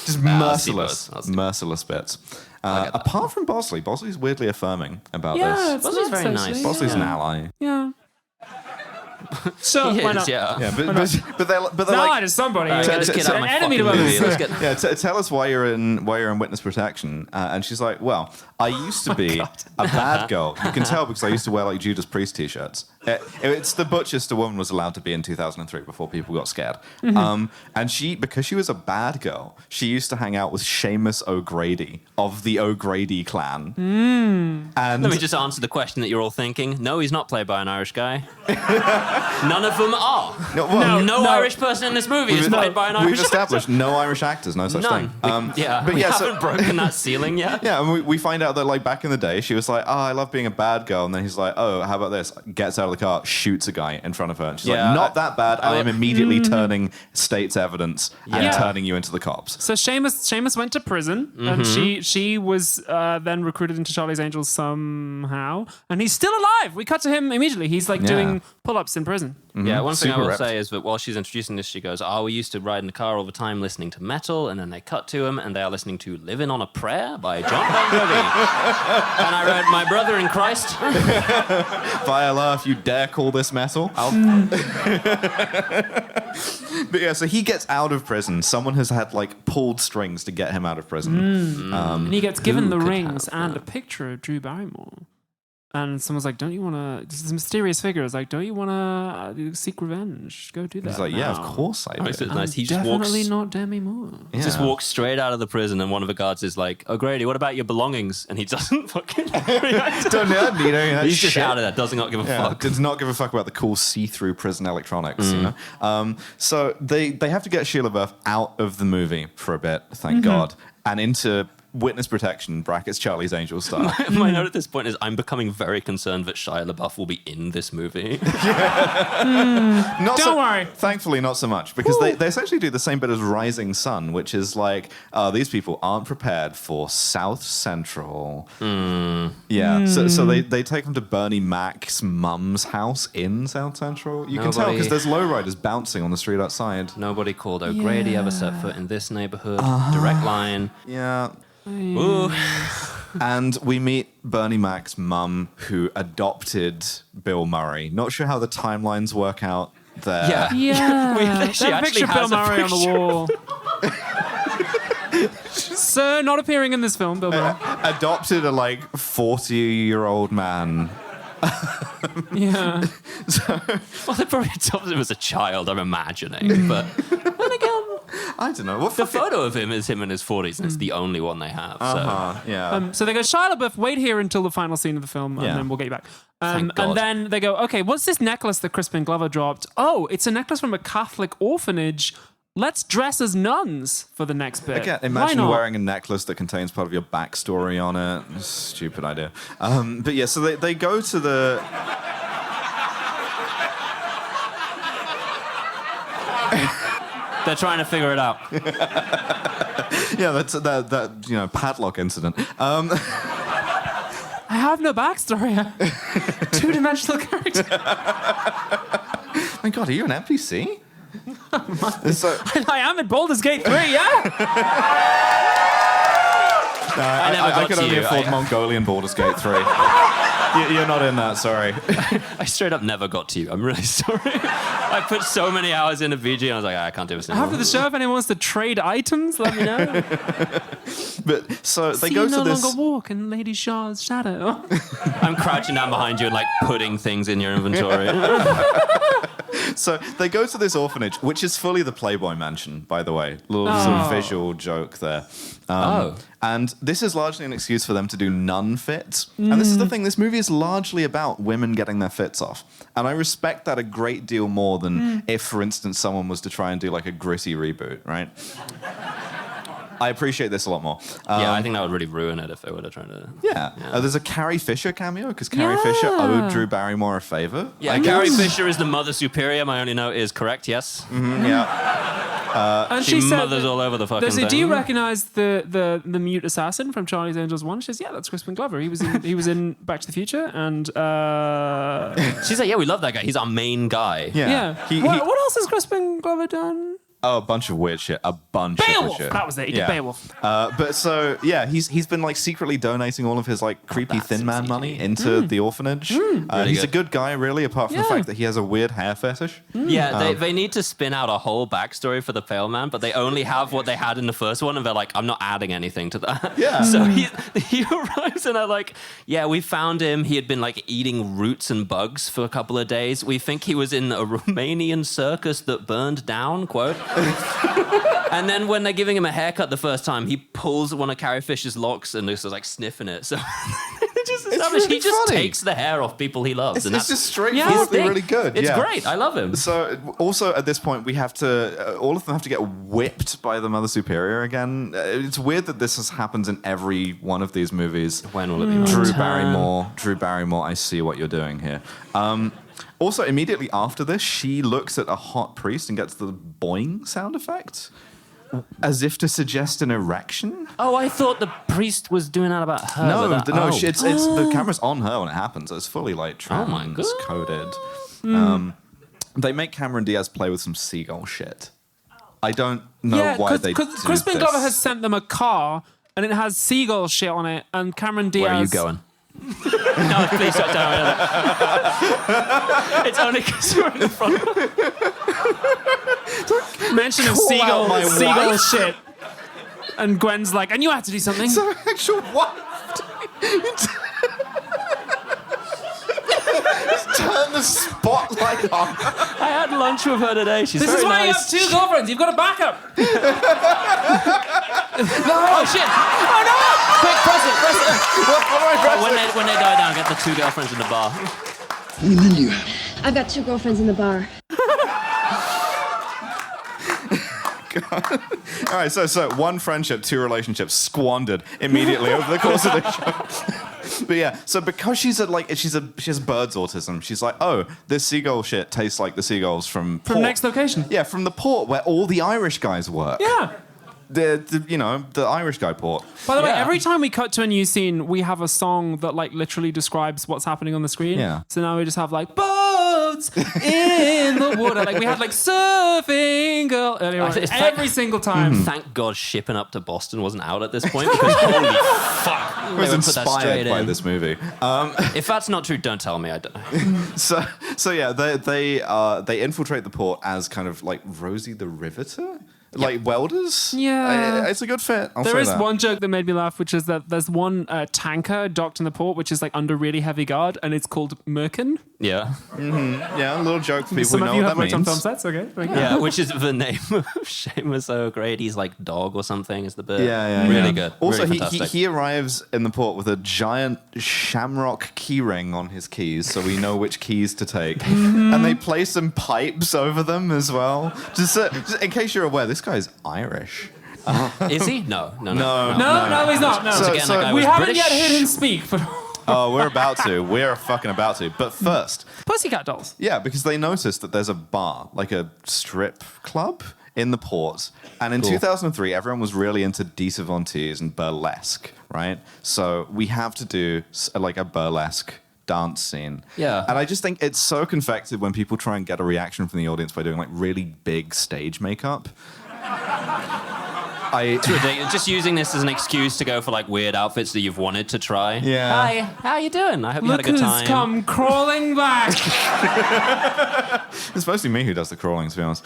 Just merciless bits. Apart from Bosley, Bosley's weirdly affirming about this. Bosley's very nice. Bosley's an ally. Yeah. So He why is, not? yeah. But they're Now like, it is somebody. Let's get out of my enemy fucking to movie. us. Let's get... tell us why you're in witness protection. And she's like, well, I used to be a bad girl. You can tell because I used to wear like Judas Priest t-shirts. It's the butchest a woman was allowed to be in 2003 before people got scared. And because she was a bad girl, she used to hang out with Seamus O'Grady of the O'Grady clan. And Let me just answer the question that you're all thinking. No, he's not played by an Irish guy. None of them are. No Irish person in this movie is played by an Irish We've established no Irish actors, no such None. thing. We haven't broken that ceiling yet. Yeah, and we find out that like back in the day, she was like, oh, I love being a bad girl. And then he's like, oh, how about this? Gets out of the car, shoots a guy in front of her. And she's like, not that bad. I am immediately turning state's evidence and turning you into the cops. So Seamus went to prison, and she was then recruited into Charlie's Angels somehow, and he's still alive. We cut to him immediately. He's like doing pull-ups in prison. Yeah, one thing I will ripped. say is that while she's introducing this, she goes, we used to ride in the car all the time listening to metal, and then they cut to him, and they are listening to Living on a Prayer by John Bon Jovi. And I read, My Brother in Christ. Viola, if you dare call this metal. But yeah, so he gets out of prison. Someone has had like pulled strings to get him out of prison. And he gets given the rings and a picture of Drew Barrymore. And someone's like, don't you want to... This mysterious figure is like, don't you want to seek revenge? Go do that. He's like, yeah, of course I do. It's nice. He Definitely just walks... not Demi Moore. He just walks straight out of the prison, and one of the guards is like, O'Grady, what about your belongings? And he doesn't fucking react. Don't need any of that He's just shit. out of that, does not give a fuck. Does not give a fuck about the cool see-through prison electronics, you know? So they have to get Shia LaBeouf out of the movie for a bit, thank God, and into witness protection, brackets Charlie's Angels style. My note at this point is I'm becoming very concerned that Shia LaBeouf will be in this movie. Don't worry. Thankfully, not so much, because they essentially do the same bit as Rising Sun, which is like, these people aren't prepared for South Central. Yeah, so they take them to Bernie Mac's mum's house in South Central. You can tell because there's lowriders bouncing on the street outside. Nobody called O'Grady ever set foot in this neighborhood. Direct line. Yeah. Ooh. And we meet Bernie Mac's mum, who adopted Bill Murray. Not sure how the timelines work out there. Yeah. She That actually picture has Bill a Murray on the picture. wall. Sir, not appearing in this film, Bill Murray. Adopted a 40-year-old man. Yeah. Well, they probably adopted him as a child, I'm imagining. But then again, I don't know. the photo of him is him in his 40s, and it's the only one they have. Yeah. So they go, Shia LaBeouf, wait here until the final scene of the film, and then we'll get you back. Thank God. And then they go, okay, what's this necklace that Crispin Glover dropped? Oh, it's a necklace from a Catholic orphanage. Let's dress as nuns for the next bit. Again, imagine wearing a necklace that contains part of your backstory on it. Stupid idea. But yeah, so they go to the... They're trying to figure it out. Yeah, that's that padlock incident. I have no backstory. Two-dimensional character. My God, are you an NPC? I am in Baldur's Gate 3, yeah? I could only afford Mongolian Baldur's Gate 3. You're not in that, sorry. I straight up never got to you. I'm really sorry. I put so many hours into VG and I was like, I can't do this anymore. After the show, if anyone wants to trade items, let me know. But so they See go you to no this. longer walk in Lady Shaw's shadow. I'm crouching down behind you and like putting things in your inventory. So they go to this orphanage, which is fully the Playboy Mansion, by the way. Little sort of visual joke there. And this is largely an excuse for them to do nun fits. And this is the thing, this movie is largely about women getting their fits off. And I respect that a great deal more than if, for instance, someone was to try and do like a gritty reboot, right? I appreciate this a lot more. Yeah, I think that would really ruin it if they were to try to... Yeah. There's a Carrie Fisher cameo, because Carrie Fisher owed Drew Barrymore a favor. Yeah, Carrie Fisher is the Mother Superior. My only note is correct, yes. Yeah. And She said mothers that- all over the fucking They say, thing. do you recognize the mute assassin from Charlie's Angels 1? She says, yeah, that's Crispin Glover. He was in Back to the Future, and She's like, yeah, we love that guy. He's our main guy. Yeah. What else has Crispin Glover done? Oh, a bunch of weird shit. A bunch of Beowulf! weird shit. That was it. He did Beowulf. But so, yeah, he's been like secretly donating all of his like creepy Thin Man money into the orphanage. He's a good guy, really, apart from the fact that he has a weird hair fetish. Yeah, they need to spin out a whole backstory for the Pale Man, but they only have what they had in the first one, and they're like, I'm not adding anything to that. Yeah. So he arrives, and they're like, yeah, we found him. He had been like eating roots and bugs for a couple of days. We think he was in a Romanian circus that burned down, quote. And then when they're giving him a haircut the first time, he pulls one of Carrie Fisher's locks and just like sniffing it. So he just takes the hair off people he loves. It's just straightforwardly really good. It's great. I love him. So also at this point, we have to, all of them have to get whipped by the Mother Superior again. It's weird that this happens in every one of these movies. When will it be my Drew Barrymore, I see what you're doing here. Also, immediately after this, she looks at a hot priest and gets the boing sound effect, as if to suggest an erection. Oh, I thought the priest was doing that about her. No, it's the camera's on her when it happens. It's fully like transcoded. They make Cameron Diaz play with some seagull shit. I don't know why they do Crispin this. Glover has sent them a car, and it has seagull shit on it, and Cameron Diaz... Where are you going? No, please don't tell me that. It's only because you're in the front. Mention of seagull shit. And Gwen's like, and you have to do something. It's her actual wife. Just turn the spotlight on. I had lunch with her today. She's This very is why nice. you have 2 girlfriends. You've got a backup. Oh shit! Oh no! Quick, press it! When they die down, get the 2 girlfriends in the bar. How many men do you have? I've got 2 girlfriends in the bar. All right, so 1 friendship, 2 relationships squandered immediately over the course of the show. But yeah, so because she has bird's autism, she's like, oh, this seagull shit tastes like the seagulls from Next Location. Yeah, from the port where all the Irish guys work. Yeah. The Irish guy port. By the way, every time we cut to a new scene, we have a song that like literally describes what's happening on the screen. Yeah. So now we just have like boats in the water. Like we had like surfing girl earlier on. Every single time. Thank God shipping up to Boston wasn't out at this point because holy fuck. I was inspired by this movie. If that's not true, don't tell me. I don't know. So yeah, they infiltrate the port as kind of like Rosie the Riveter. Like welders? Yeah. It's a good fit. There is one joke that made me laugh, which is that there's one tanker docked in the port, which is like under really heavy guard, and it's called Merkin. Yeah. Yeah, a little joke for people Some who of know you what have that worked on means. film sets, okay? Yeah, which is the name of Seamus O'Grady's like dog or something is the bit. Yeah. Really good. Also, really fantastic. he arrives in the port with a giant shamrock keyring on his keys, so we know which keys to take. And they play some pipes over them as well. Just in case you're aware, this guy's Irish. Is he? No, he's not. No. So that guy We was haven't British. yet heard him speak, but Oh, we're about to. We're fucking about to. But first, Pussycat Dolls. yeah, because they noticed that there's a bar, like a strip club in the port. And in 2003, everyone was really into desavantees and burlesque, right? So we have to do like a burlesque dance scene. Yeah. And I just think it's so confected when people try and get a reaction from the audience by doing like really big stage makeup. It's ridiculous. Just using this as an excuse to go for like weird outfits that you've wanted to try. Yeah. Hi, how you doing? I hope you had a good Look time. who's come crawling back. It's mostly me who does the crawling, to be honest.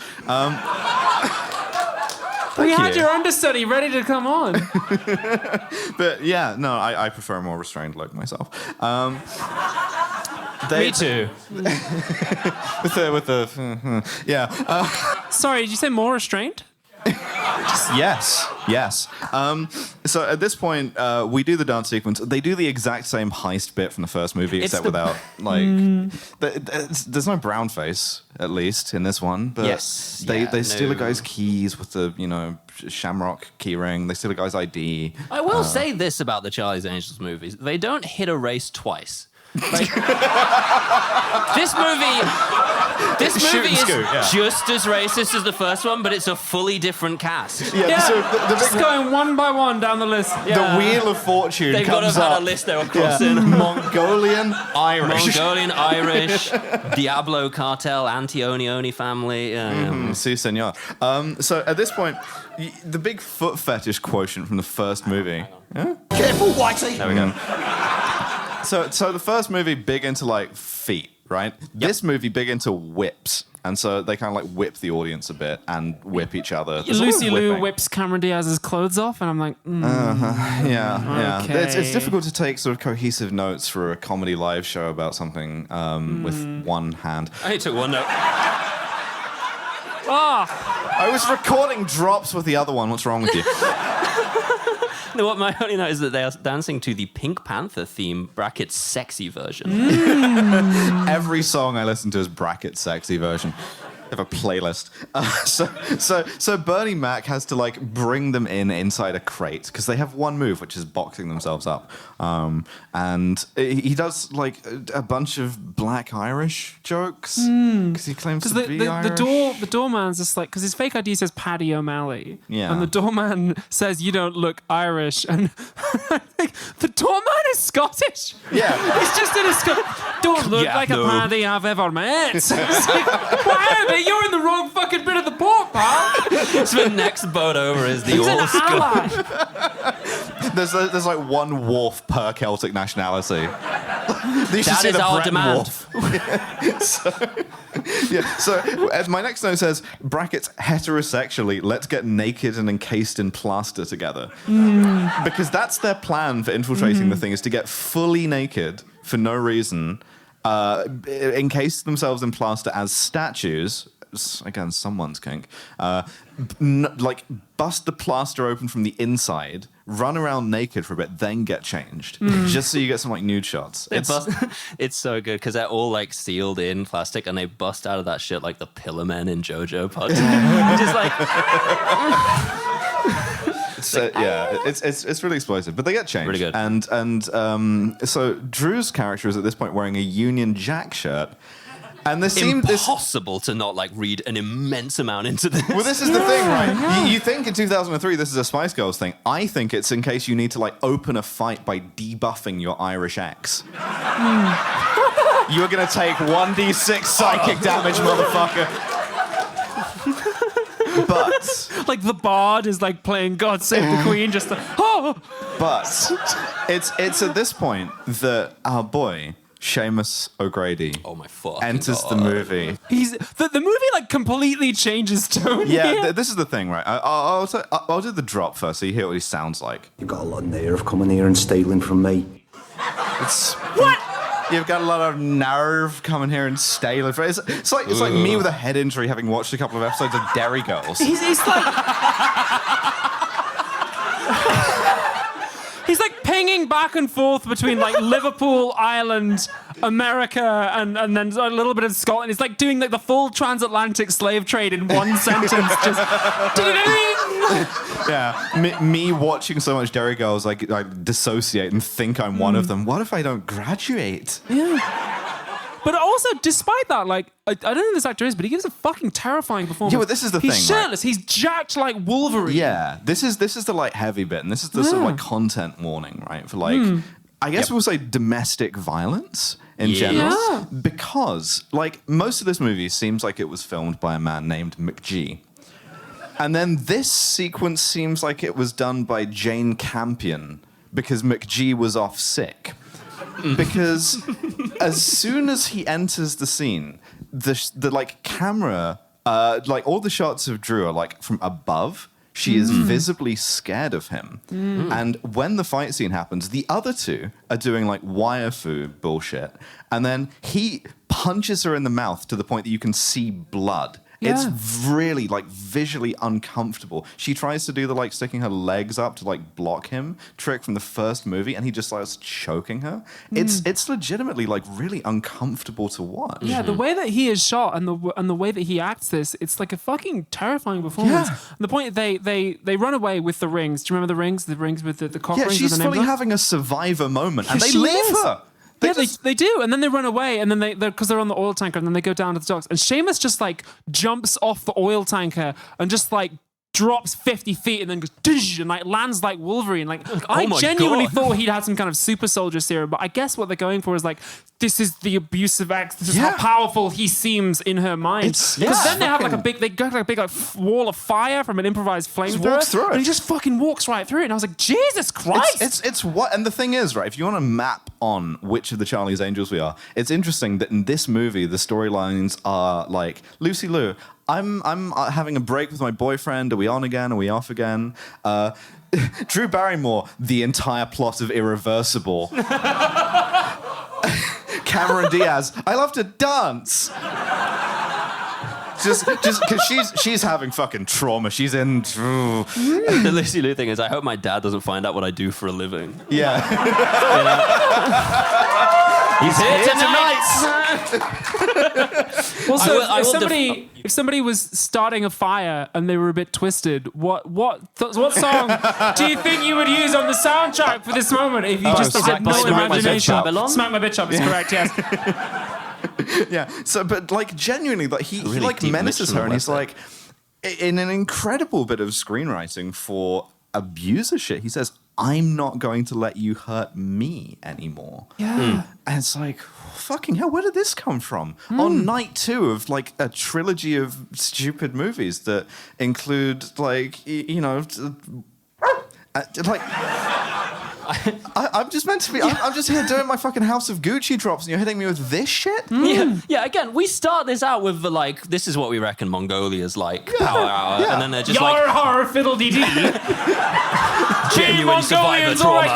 We had your understudy ready to come on. But yeah, no, I prefer a more restrained look myself. Me too. with the yeah. Sorry, did you say more restrained? Yes. So at this point, we do the dance sequence. They do the exact same heist bit from the first movie, except without like. There's no brown face, at least in this one. But yes, they steal a guy's keys with the shamrock keyring. They steal a guy's ID. I will say this about the Charlie's Angels movies: they don't hit a race twice. Like, this movie is just as racist as the first one, but it's a fully different cast. Yeah. So just going one by one down the list. Yeah. The Wheel of Fortune. They've got to have had a list they were crossing. Mongolian Irish, Diablo cartel, Antionioni family. Si, senor. So at this point, the big foot fetish quotient from the first movie. Yeah? Careful, Whitey. There we go. So the first movie, big into like feet, right? Yep. This movie, big into whips. And so they kind of like whip the audience a bit and whip each other. Lucy Liu whips Cameron Diaz's clothes off, and I'm like, yeah. Okay. It's difficult to take sort of cohesive notes for a comedy live show about something with one hand. I took one note. I was recording drops with the other one. What's wrong with you? No, what my only note is that they are dancing to the Pink Panther theme, brackets sexy version. Every song I listen to is brackets sexy version. I have a playlist. So Bernie Mac has to like bring them inside a crate because they have one move, which is boxing themselves up. And he does like a bunch of black Irish jokes because he claims to be Irish. The doorman's just like, because his fake ID says Paddy O'Malley. Yeah. And the doorman says, "You don't look Irish." And I think the doorman is Scottish. Yeah. He's just in a don't look like a Paddy I've ever met. It's like, wow, you're in the wrong fucking bit of the port, pal. So the next boat over is the He's an Orsk. ally. There's like one wharf per Celtic nationality. That is our demand. So my next note says, brackets heterosexually, let's get naked and encased in plaster together. Because that's their plan for infiltrating the thing, is to get fully naked for no reason, encase themselves in plaster as statues. Again, someone's kink. Like bust the plaster open from the inside, run around naked for a bit, then get changed, just so you get some like nude shots. It's so good because they're all like sealed in plastic, and they bust out of that shit like the Pillar Men in JoJo Pod. Just like. It's really explosive, but they get changed. Really good. And so Drew's character is at this point wearing a Union Jack shirt. And this seems impossible to not like read an immense amount into this. Well, this is the thing, right? You think in 2003 this is a Spice Girls thing. I think it's in case you need to like open a fight by debuffing your Irish ex. You're gonna take 1d6 psychic damage, motherfucker. But like the bard is like playing God Save the Queen, just But it's at this point that our boy Seamus O'Grady enters the movie. He's the movie like completely changes tone. Yeah, this is the thing, right? I'll do the drop first so you hear what he sounds like. You've got a lot of nerve coming here and stealing from me. What? You've got a lot of nerve coming here and stealing. It's like me with a head injury having watched a couple of episodes of Derry Girls. He's like. He's like pinging back and forth between like Liverpool, Ireland, America, and then a little bit of Scotland. He's like doing like the full transatlantic slave trade in one sentence. Just yeah, me watching so much Derry Girls, like I dissociate and think I'm one of them. What if I don't graduate? Yeah. But also, despite that, like, I don't know who this actor is, but he gives a fucking terrifying performance. Yeah, but this is the thing, He's shirtless. Right? He's jacked like Wolverine. Yeah, this is the like heavy bit, and this is the sort of like content warning, right? For like, I guess we'll say domestic violence in general, because like most of this movie seems like it was filmed by a man named McG. And then this sequence seems like it was done by Jane Campion because McG was off sick. Because as soon as he enters the scene, the like camera, like all the shots of Drew are like from above. She is visibly scared of him. And when the fight scene happens, the other two are doing like wire fu bullshit. And then he punches her in the mouth to the point that you can see blood. Yeah. It's really like visually uncomfortable. She tries to do the like sticking her legs up to like block him trick from the first movie, and he just starts choking her. It's legitimately like really uncomfortable to watch. Yeah, the way that he is shot and the way that he acts this, it's like a fucking terrifying performance. Yeah. And the point they run away with the rings. Do you remember the rings? The rings with the cock rings. She's with the names fully on? having a survivor moment, and Yeah, they she leave is. her. They do, and then they run away, and then because they're on the oil tanker, and then they go down to the docks, and Seamus just like jumps off the oil tanker and just like drops 50 feet and then goes dish, and like lands like Wolverine. Like I genuinely thought he'd had some kind of super soldier serum, but I guess what they're going for is like this is the abusive ex. This is how powerful he seems in her mind. Because then they have like they go like a big like wall of fire from an improvised flamethrower, and he just fucking walks right through it. And I was like, Jesus Christ! It's what, and the thing is, right? If you want to map on which of the Charlie's Angels we are, it's interesting that in this movie the storylines are like Lucy Liu. I'm having a break with my boyfriend. Are we on again? Are we off again? Drew Barrymore, the entire plot of Irreversible. Cameron Diaz, I love to dance. Just because she's having fucking trauma. She's in. The Lucy Liu thing is, I hope my dad doesn't find out what I do for a living. Yeah. He's here tonight. Also, if somebody was starting a fire and they were a bit twisted, what song do you think you would use on the soundtrack for this moment? If you just had no imagination, Smack My Bitch Up is correct. Yes. Yeah. So, but like genuinely, like he like menaces her, and he's like, in an incredible bit of screenwriting for abuser shit, he says, I'm not going to let you hurt me anymore. Yeah. And it's like, fucking hell, where did this come from? On night 2 of like a trilogy of stupid movies that include like, you know, like... I'm just meant to be. I'm just here doing my fucking House of Gucci drops, and you're hitting me with this shit. Yeah. Again, we start this out with the like, this is what we reckon Mongolia's like power hour, and then they're just like, Yar har fiddle dee dee. genuine survivor trauma.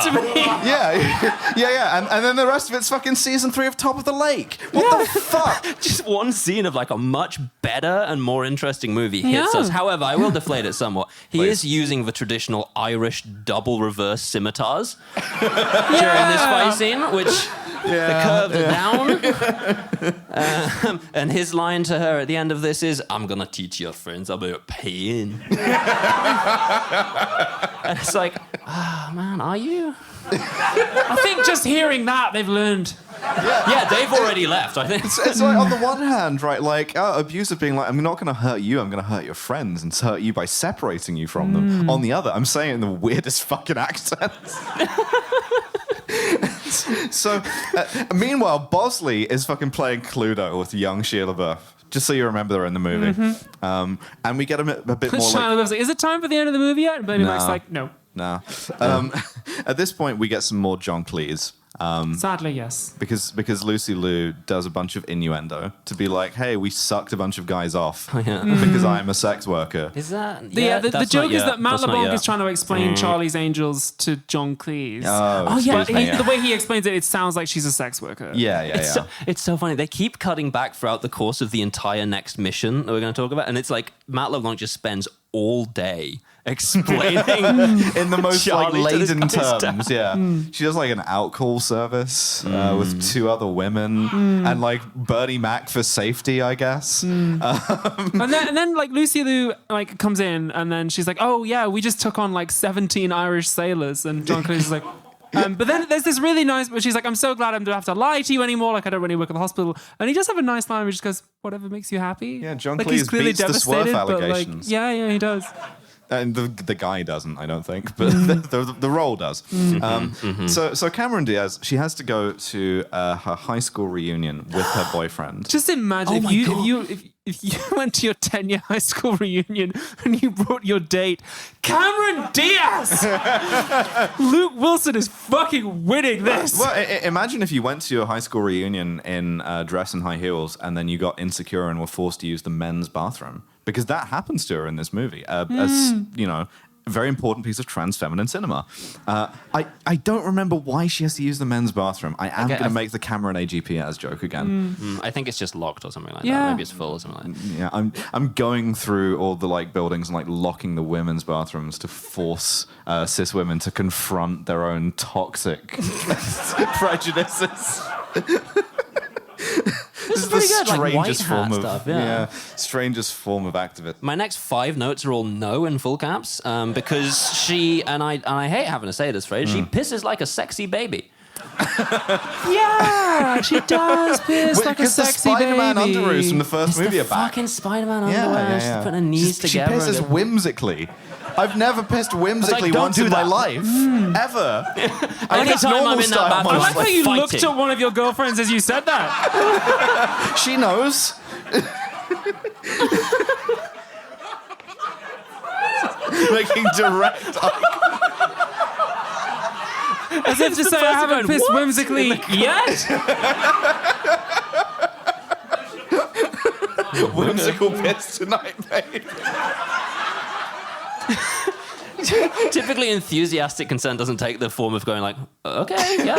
Yeah. And then the rest of it's fucking season 3 of Top of the Lake. What the fuck? Just one scene of like a much better and more interesting movie hits us. However, I will deflate it somewhat. He is using the traditional Irish double reverse scimitars during this fight scene, which the curves are down. And his line to her at the end of this is, I'm going to teach your friends about pain. And it's like, man, are you? I think just hearing that, they've learned. Yeah, they've already left, I think. It's like, on the one hand, right, like, abusive being like, I'm not going to hurt you, I'm going to hurt your friends and hurt you by separating you from them. On the other, I'm saying it in the weirdest fucking accents. So, meanwhile, Bosley is fucking playing Cluedo with young Shia LaBeouf. Just so you remember her in the movie. And we get a bit more like... Is it time for the end of the movie yet? But Mac's like, no. No. At this point, we get some more John Cleese. Sadly, yes. Because Lucy Liu does a bunch of innuendo to be like, hey, we sucked a bunch of guys off because I'm a sex worker. Is that... the joke is that Matt LeBlanc is trying to explain Charlie's Angels to John Cleese. The way he explains it, it sounds like she's a sex worker. It's so funny. They keep cutting back throughout the course of the entire next mission that we're going to talk about, and it's like Matt LeBlanc just spends all day explaining in the most Charlie like laden terms. She does like an out-call service with 2 other women and like Bernie Mac for safety, I guess. And then like Lucy Liu like comes in, and then she's like, oh yeah, we just took on like 17 Irish sailors, and John Cleese is like, but then there's this really nice, but she's like, I'm so glad I don't have to lie to you anymore. Like, I don't really work at the hospital. And he just have a nice line where he just goes, whatever makes you happy. Yeah, John like, Cleese he's clearly beats the swerve devastated, allegations. but like, yeah, he does. And the guy doesn't, I don't think, but the role does. So Cameron Diaz, she has to go to her high school reunion with her boyfriend. Just imagine if if you went to your 10-year high school reunion and you brought your date, Cameron Diaz! Luke Wilson is fucking winning this. Well, imagine if you went to your high school reunion in dress and high heels, and then you got insecure and were forced to use the men's bathroom, because that happens to her in this movie. As you know, a very important piece of trans feminine cinema. I don't remember why she has to use the men's bathroom. I am going to make the Cameron AGP as joke again. I think it's just locked or something like that. Maybe it's full or something like that. Yeah, I'm going through all the like buildings and like locking the women's bathrooms to force cis women to confront their own toxic prejudices. This is the strangest form of strangest form of activism. My next 5 notes are all no in full caps because she and I hate having to say this phrase. She pisses like a sexy baby. Yeah, she does piss like a sexy baby. The Spider-Man underoos from the first movie are back. Fucking Spider-Man underwear. She's putting her knees together. She pisses whimsically. I've never pissed whimsically once in my life. Ever. Only time I'm in that bathroom. I like how you looked at one of your girlfriends as you said that. She knows. Making direct as if to say I haven't pissed whimsically yet. Whimsical piss tonight, babe. Typically, enthusiastic consent doesn't take the form of going like, okay, okay.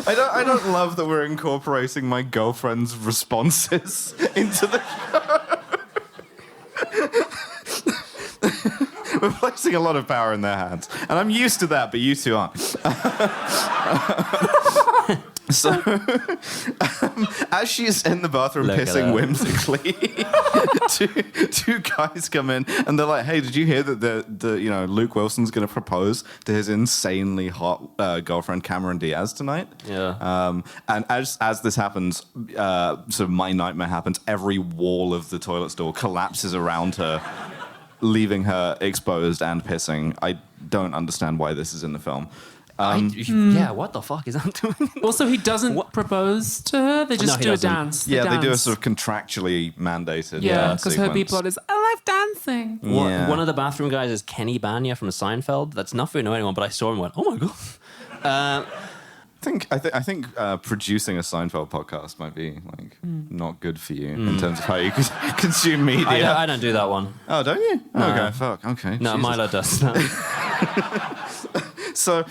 I don't love that we're incorporating my girlfriend's responses into the show. We're placing a lot of power in their hands, and I'm used to that, but you two aren't. So, as she's in the bathroom pissing whimsically, two guys come in and they're like, "Hey, did you hear that the Luke Wilson's going to propose to his insanely hot girlfriend Cameron Diaz tonight?" Yeah. And as this happens, sort of my nightmare happens. Every wall of the toilet stall collapses around her, leaving her exposed and pissing. I don't understand why this is in the film. Yeah, what the fuck is that doing? Also, he doesn't propose to her. They just do a dance. They do a sort of contractually mandated because her B-plot is, I love dancing. Yeah. One of the bathroom guys is Kenny Banya from Seinfeld. That's not very know anyone, but I saw him and went, oh my God. I think producing a Seinfeld podcast might be like not good for you in terms of how you consume media. I don't do that one. Oh, don't you? Okay, fuck. Okay. No, Jesus. Milo does that. So,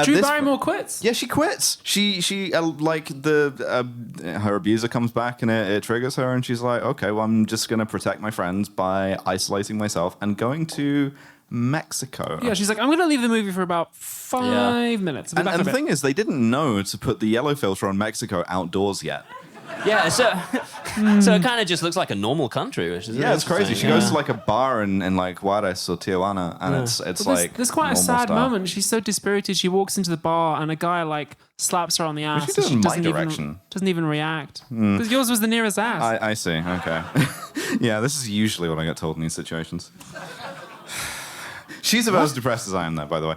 Drew Barrymore quits. Yeah, she quits. She like her abuser comes back and it triggers her, and she's like, okay, well, I'm just gonna protect my friends by isolating myself and going to Mexico. Yeah, she's like, I'm gonna leave the movie for about 5 minutes. And the thing is, they didn't know to put the yellow filter on Mexico outdoors yet. Yeah, so it kind of just looks like a normal country, which is it's crazy. She goes to like a bar in like Juarez or Tijuana, and it's like there's quite a sad moment. She's so dispirited. She walks into the bar, and a guy like slaps her on the ass. She does in my direction. Doesn't even react because yours was the nearest ass. I see. Okay. Yeah, this is usually what I get told in these situations. She's about as depressed as I am, though, by the way.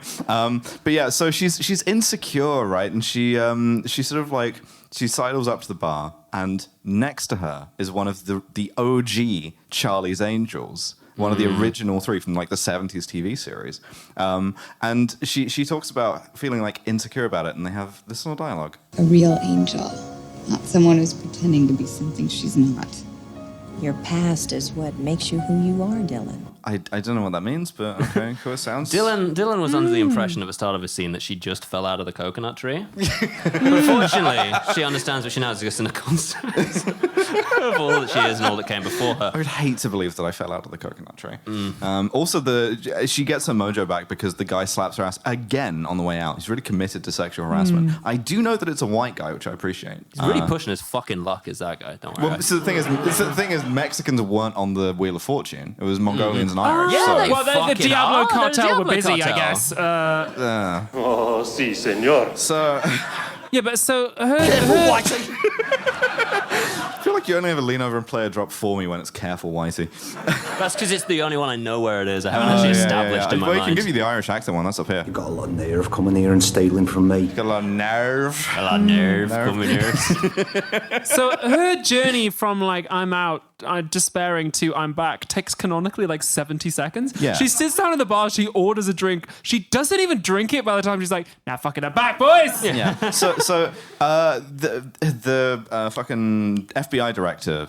But yeah, so she's insecure, right? And she sort of like she sidles up to the bar, and next to her is one of the OG Charlie's Angels, one of the original 3 from like the 70s TV series. And she talks about feeling like insecure about it, and they have this little dialogue. A real angel, not someone who's pretending to be something she's not. Your past is what makes you who you are, Dylan. I don't know what that means, but okay, cool. It sounds... Dylan was under the impression at the start of his scene that she just fell out of the coconut tree. Unfortunately, she understands what she now is just in a consequence of all that she is and all that came before her. I would hate to believe that I fell out of the coconut tree. Also, she gets her mojo back because the guy slaps her ass again on the way out. He's really committed to sexual harassment. I do know that it's a white guy, which I appreciate. He's really pushing his fucking luck, is that guy. Don't worry. Well, so the thing is, Mexicans weren't on the Wheel of Fortune. It was Mongolians and Irish. Yeah, well, the Diablo cartel were busy, I guess. Oh, si, senor. So... Yeah, but so her... I feel like you only ever lean over and play a drop for me when it's careful, Whitey. That's because it's the only one I know where it is. I haven't actually established in my Well, mind. I can give you the Irish accent one. That's up here. You got a lot of nerve coming here and stealing from me. Got a lot of nerve. A lot of nerve coming here. So her journey from like I'm out, despairing to I'm back takes canonically like 70 seconds. Yeah. She sits down in the bar, she orders a drink. She doesn't even drink it by the time she's like, nah, fucking I'm back, boys. Yeah. So the fucking FBI director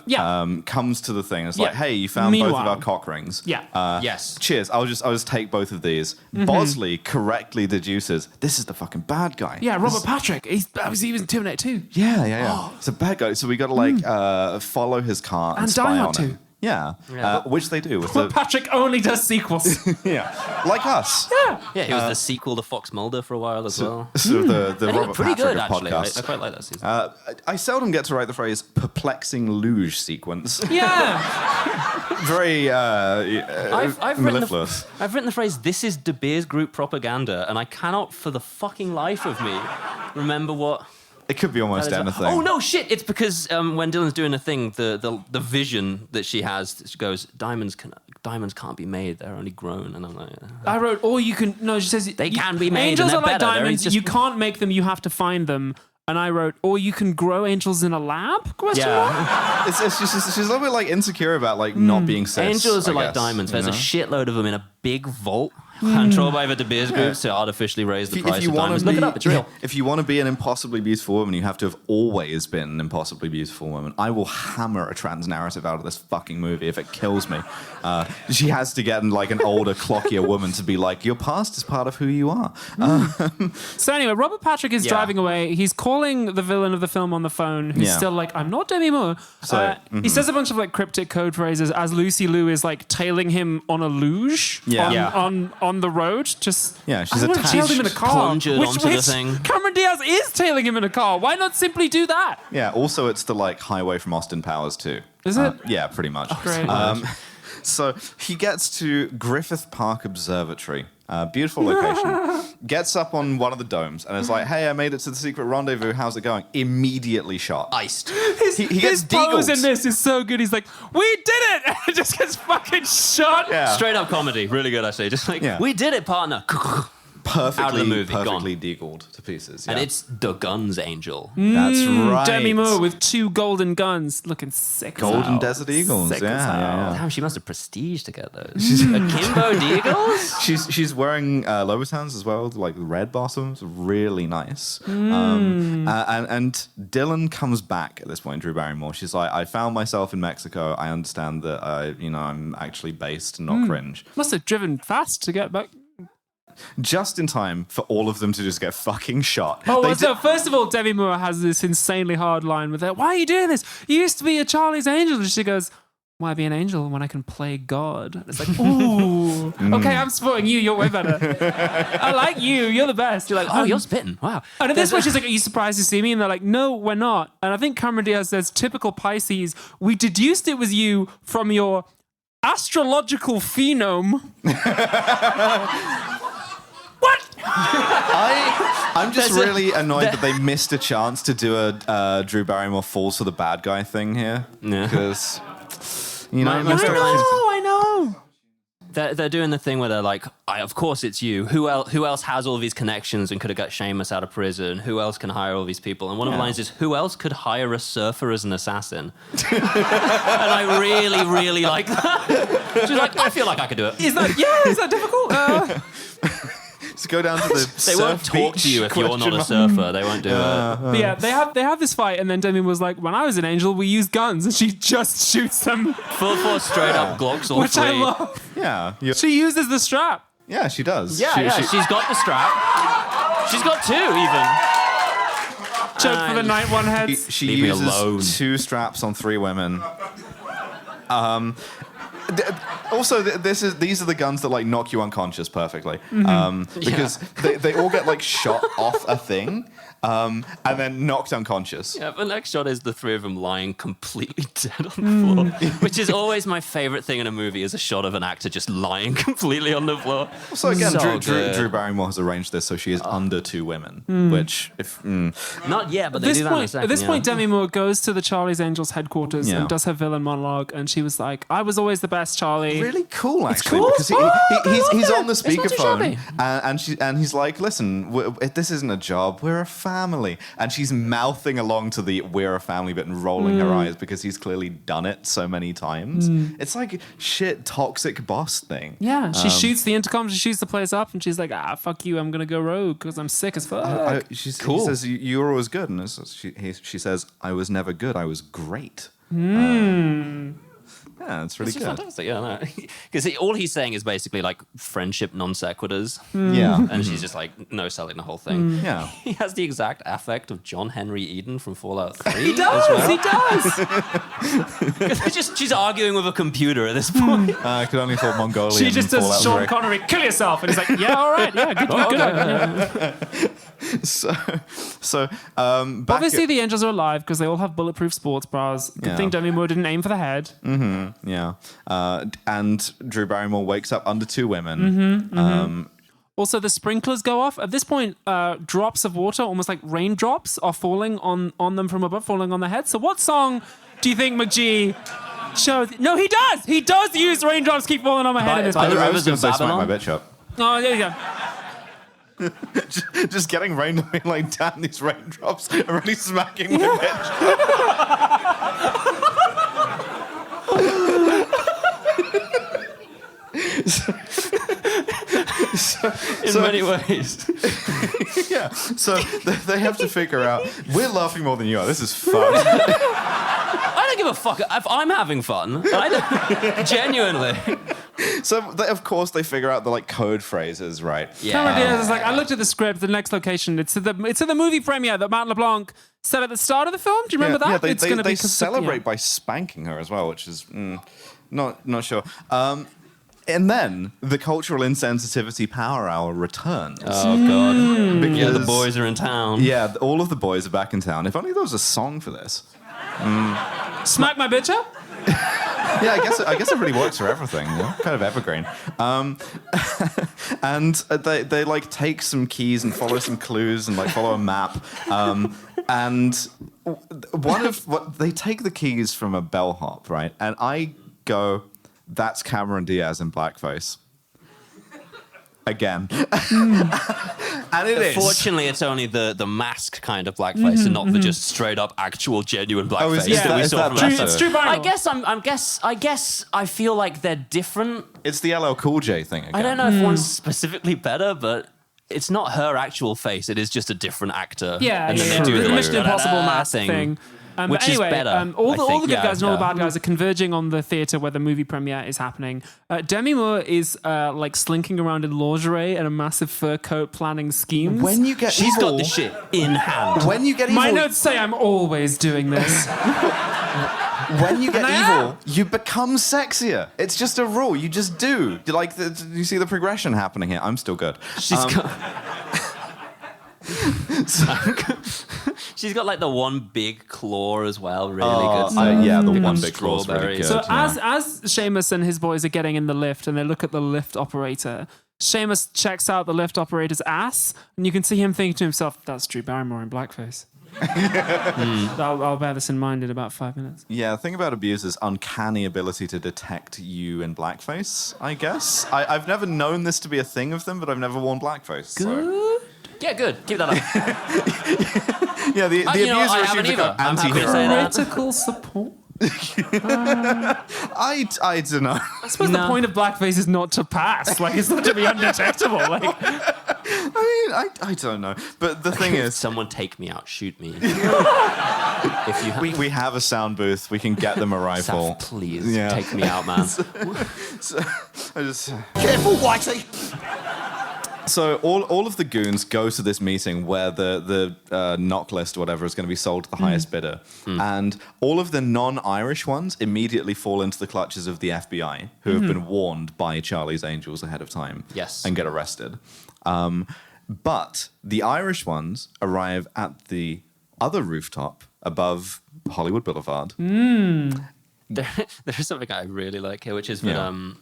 comes to the thing. It's like, hey, you found both of our cock rings. Yeah. Yes. Cheers. I'll just take both of these. Bosley correctly deduces this is the fucking bad guy. Yeah, Robert Patrick. He was in Terminator 2. Yeah. It's a bad guy. So we got to like follow his car and spy Die on Hard 2. him. Yeah. Which they do. With Robert Patrick only does sequels. yeah. Like us. Yeah, he was the sequel to Fox Mulder for a while as well. So the Robert pretty Patrick good, of actually. podcasts. I quite like that season. I seldom get to write the phrase perplexing luge sequence. Yeah. Very I've mellifluous. written the phrase, this is De Beers group propaganda, and I cannot for the fucking life of me remember what... It could be almost anything. Oh no, shit! It's because when Dylan's doing a thing, the vision that she has, she goes, diamonds can't be made; they're only grown. And I'm like, I wrote, or you can. No, she says they can be made. Angels and are like better. diamonds. You can't make them. You have to find them. And I wrote, or you can grow angels in a lab? Question mark? She's a little bit like insecure about like not being cis. Angels are I like guess, diamonds. There's you know? a shitload of them in a big vault. Controlled by the De Beers groups to artificially raise the price of diamonds. Look it up, it's real. If you want to be an impossibly beautiful woman, you have to have always been an impossibly beautiful woman. I will hammer a trans narrative out of this fucking movie if it kills me. She has to get like an older, clockier woman to be like, your past is part of who you are. So anyway, Robert Patrick is driving away. He's calling the villain of the film on the phone, who's still like, I'm not Demi Moore. So, he says a bunch of like cryptic code phrases as Lucy Liu is like tailing him on a luge on the road. Just she's tailed him in a car. Plunged onto the thing. Cameron Diaz is tailing him in a car. Why not simply do that? Yeah. Also, it's the like highway from Austin Powers too. Is it? Yeah, pretty much. Oh, great. So he gets to Griffith Park Observatory. Beautiful location. Gets up on one of the domes and is like, hey, I made it to the secret rendezvous. How's it going? Immediately shot. Iced. He gets his pose deagled. in this is so good. He's like, we did it! And it just gets fucking shot. Yeah. Straight up comedy. Really good, I say. Just like, we did it, partner. Perfectly, out of the movie, perfectly deagled to pieces. Yeah. And it's the guns angel. That's right. Demi Moore with 2 golden guns, looking sick. Golden Desert Eagles. Yeah. Damn, she must have prestige to get those. Akimbo Deagles? She's wearing Louboutins as well, like red bottoms, really nice. And Dylan comes back at this point. Drew Barrymore. She's like, I found myself in Mexico. I understand that I'm actually based and not cringe. Must have driven fast to get back. Just in time for all of them to just get fucking shot. So first of all, Demi Moore has this insanely hard line with her. Why are you doing this? You used to be a Charlie's Angel. And she goes, why be an angel when I can play God? And it's like, ooh. Okay, I'm supporting you. You're way better. I like you. You're the best. You're like, oh, you're spitting. Wow. And at this point, she's like, are you surprised to see me? And they're like, no, we're not. And I think Cameron Diaz says, typical Pisces, we deduced it was you from your astrological phenome. What? I'm just really annoyed that they missed a chance to do a Drew Barrymore falls for the bad guy thing here. Yeah. Because, I know. They're doing the thing where they're like, of course it's you. Who else has all these connections and could have got Seamus out of prison? Who else can hire all these people? And one of the lines is, who else could hire a surfer as an assassin? And I really, really like that. She's like, I feel like I could do it. Is that difficult? Just go down to the They won't talk to you if you're not a surfer. They won't do it. But yeah, they have this fight, and then Demi was like, when I was an angel, we used guns, and she just shoots them. Full force, straight up Glocks all Which three. I love. Yeah. She uses the strap. Yeah, she does. Yeah, she's got the strap. She's got 2 even. Joke for the night one heads. She Leave me alone. uses 2 straps on 3 women. Also, these are the guns that like knock you unconscious perfectly, because they all get like shot off a thing. And then knocked unconscious. Yeah, the next shot is the three of them lying completely dead on the floor, which is always my favorite thing in a movie, is a shot of an actor just lying completely on the floor. So again, Drew Barrymore has arranged this so she is under two women, which not yet, but they do that in a second. At this point, Demi Moore goes to the Charlie's Angels headquarters and does her villain monologue, and she was like, "I was always the best, Charlie." Really cool, actually, cool, because he's on the speakerphone, and he's like, "Listen, this isn't a job. We're a family," and she's mouthing along to the "we're a family" bit and rolling her eyes because he's clearly done it so many times. It's like shit toxic boss thing. Yeah, she shoots the intercom, she shoots the place up, and she's like, fuck you, I'm gonna go rogue because I'm sick as fuck. He says, "You were always good," and she says, "I was never good, I was great." Yeah, it's really good. Fantastic, yeah. Because all he's saying is basically like friendship non sequiturs. Yeah. And she's just like no selling the whole thing. Yeah. He has the exact affect of John Henry Eden from Fallout 3. He does, he does. She's arguing with a computer at this point. I could only thought Mongolia. She just says, "Sean Connery, kill yourself," and he's like, "Yeah, all right, yeah, good. Obviously, the Angels are alive because they all have bulletproof sports bras. Good thing Demi Moore didn't aim for the head. Yeah. And Drew Barrymore wakes up under two women. Also, the sprinklers go off. At this point, drops of water, almost like raindrops, are falling on them from above, falling on their heads. So what song do you think McGee shows? No, he does! He does use raindrops keep falling on my head in this I was going to say Smack My Bitch Up. Oh, there you go. Just getting rain on me like, damn, these raindrops are really smacking my bitch. In many ways. Yeah. So they have to figure out, we're laughing more than you are. This is fun. I don't give a fuck if I'm having fun. Genuinely. So of course they figure out the like code phrases, right? Yeah. Cameron Diaz is like, I looked at the script, the next location, it's at the movie premiere that Matt LeBlanc said at the start of the film. Do you remember that? Yeah, they celebrate by spanking her as well, which is not sure. And then the cultural insensitivity power hour returns. Oh, God. Because the boys are in town. Yeah, all of the boys are back in town. If only there was a song for this. Smack My Bitch Up? Yeah, I guess it really works for everything. You know? Kind of evergreen. And they like take some keys and follow some clues and like follow a map. And they take the keys from a bellhop, right? And I go, that's Cameron Diaz in blackface. Again. And it is. Fortunately, it's only the masked kind of blackface and not the just straight up actual genuine blackface that we saw from last It's Drew Barrymore. I guess I feel like they're different. It's the LL Cool J thing again. I don't know if one's specifically better, but it's not her actual face. It is just a different actor. Yeah, and then they do the Mission Impossible mask thing. Which is better. All the good guys and all the bad guys are converging on the theatre where the movie premiere is happening. Demi Moore is like slinking around in lingerie and a massive fur coat planning schemes. When you get She's evil, got the shit in hand. When you get evil, my notes say I'm always doing this. When you get evil, you become sexier. It's just a rule. You just do. You see the progression happening here. I'm still good. She's She's got like the one big claw as well, really good. Yeah, the one big claw is really good. So as Seamus and his boys are getting in the lift and they look at the lift operator, Seamus checks out the lift operator's ass, and you can see him thinking to himself, that's Drew Barrymore in blackface. I'll bear this in mind in about 5 minutes. Yeah, the thing about Abusive's uncanny ability to detect you in blackface, I guess. I've never known this to be a thing of them, but I've never worn blackface. Good. So. Yeah, good. Keep that up. Yeah, the abuser assumes an anti-hero. Critical support. I don't know. I suppose the point of blackface is not to pass. Like, it's not to be undetectable. Like, I don't know. But the thing is, someone take me out, shoot me. We have a sound booth. We can get them a rifle. Saf, please take me out, man. I just careful, Whitey. So all of the goons go to this meeting where the knock list or whatever is going to be sold to the highest bidder. And all of the non-Irish ones immediately fall into the clutches of the FBI, who have been warned by Charlie's Angels ahead of time. Yes. And get arrested. But the Irish ones arrive at the other rooftop above Hollywood Boulevard. There is something I really like here, which is that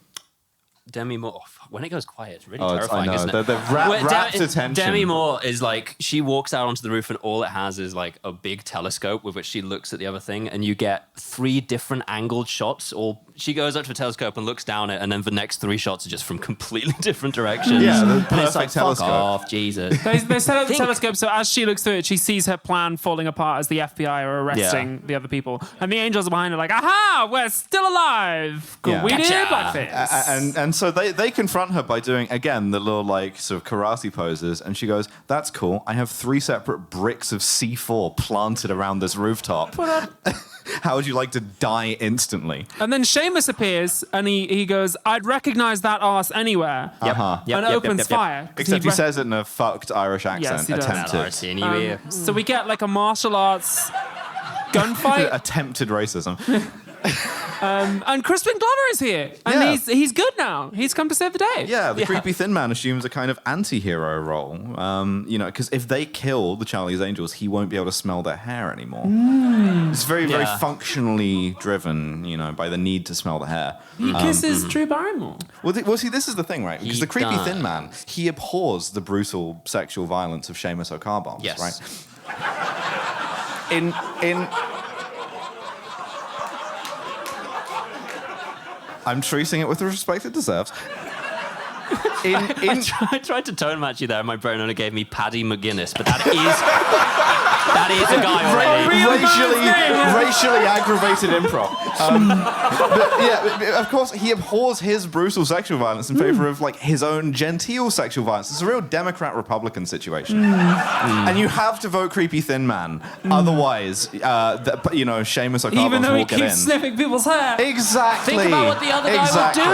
Demi Moore, when it goes quiet, it's really terrifying, isn't it? The rapt attention. Demi Moore is like, she walks out onto the roof and all it has is like a big telescope with which she looks at the other thing, and you get 3 different angled shots. Or she goes up to a telescope and looks down it, and then the next 3 shots are just from completely different directions. Yeah, the and it's like, perfect telescope. Fuck off, Jesus. They set up the telescope, so as she looks through it, she sees her plan falling apart as the FBI are arresting the other people. And the angels are behind her like, aha, we're still alive. Good, we did like this. And so they confront her by doing, again, the little like sort of karate poses, and she goes, that's cool. I have 3 separate bricks of C4 planted around this rooftop. How would you like to die instantly? And then Seamus appears, and he goes, I'd recognize that arse anywhere. And opens fire. Except he says it in a fucked Irish accent. Yes, he does. Attempted. So we get like a martial arts gunfight. Attempted racism. And Crispin Glover is here. And he's good now. He's come to save the day. Yeah, the creepy thin man assumes a kind of anti-hero role. Because if they kill the Charlie's Angels, he won't be able to smell their hair anymore. It's very functionally driven, by the need to smell the hair. He kisses Drew Barrymore. Well, see, this is the thing, right? Because the creepy thin man, he abhors the brutal sexual violence of Seamus O'Carbombs, right? I'm treating it with the respect it deserves. I tried to tone match you there, and my brain only gave me Paddy McGuinness, but that is a guy already. Racially aggravated improv. But of course, he abhors his brutal sexual violence in favor of like his own genteel sexual violence. It's a real Democrat-Republican situation. And you have to vote creepy thin man. Otherwise, Seamus O'Carbombs even though he will get in. keeps sniffing people's hair. Exactly. Think about what the other guy would do.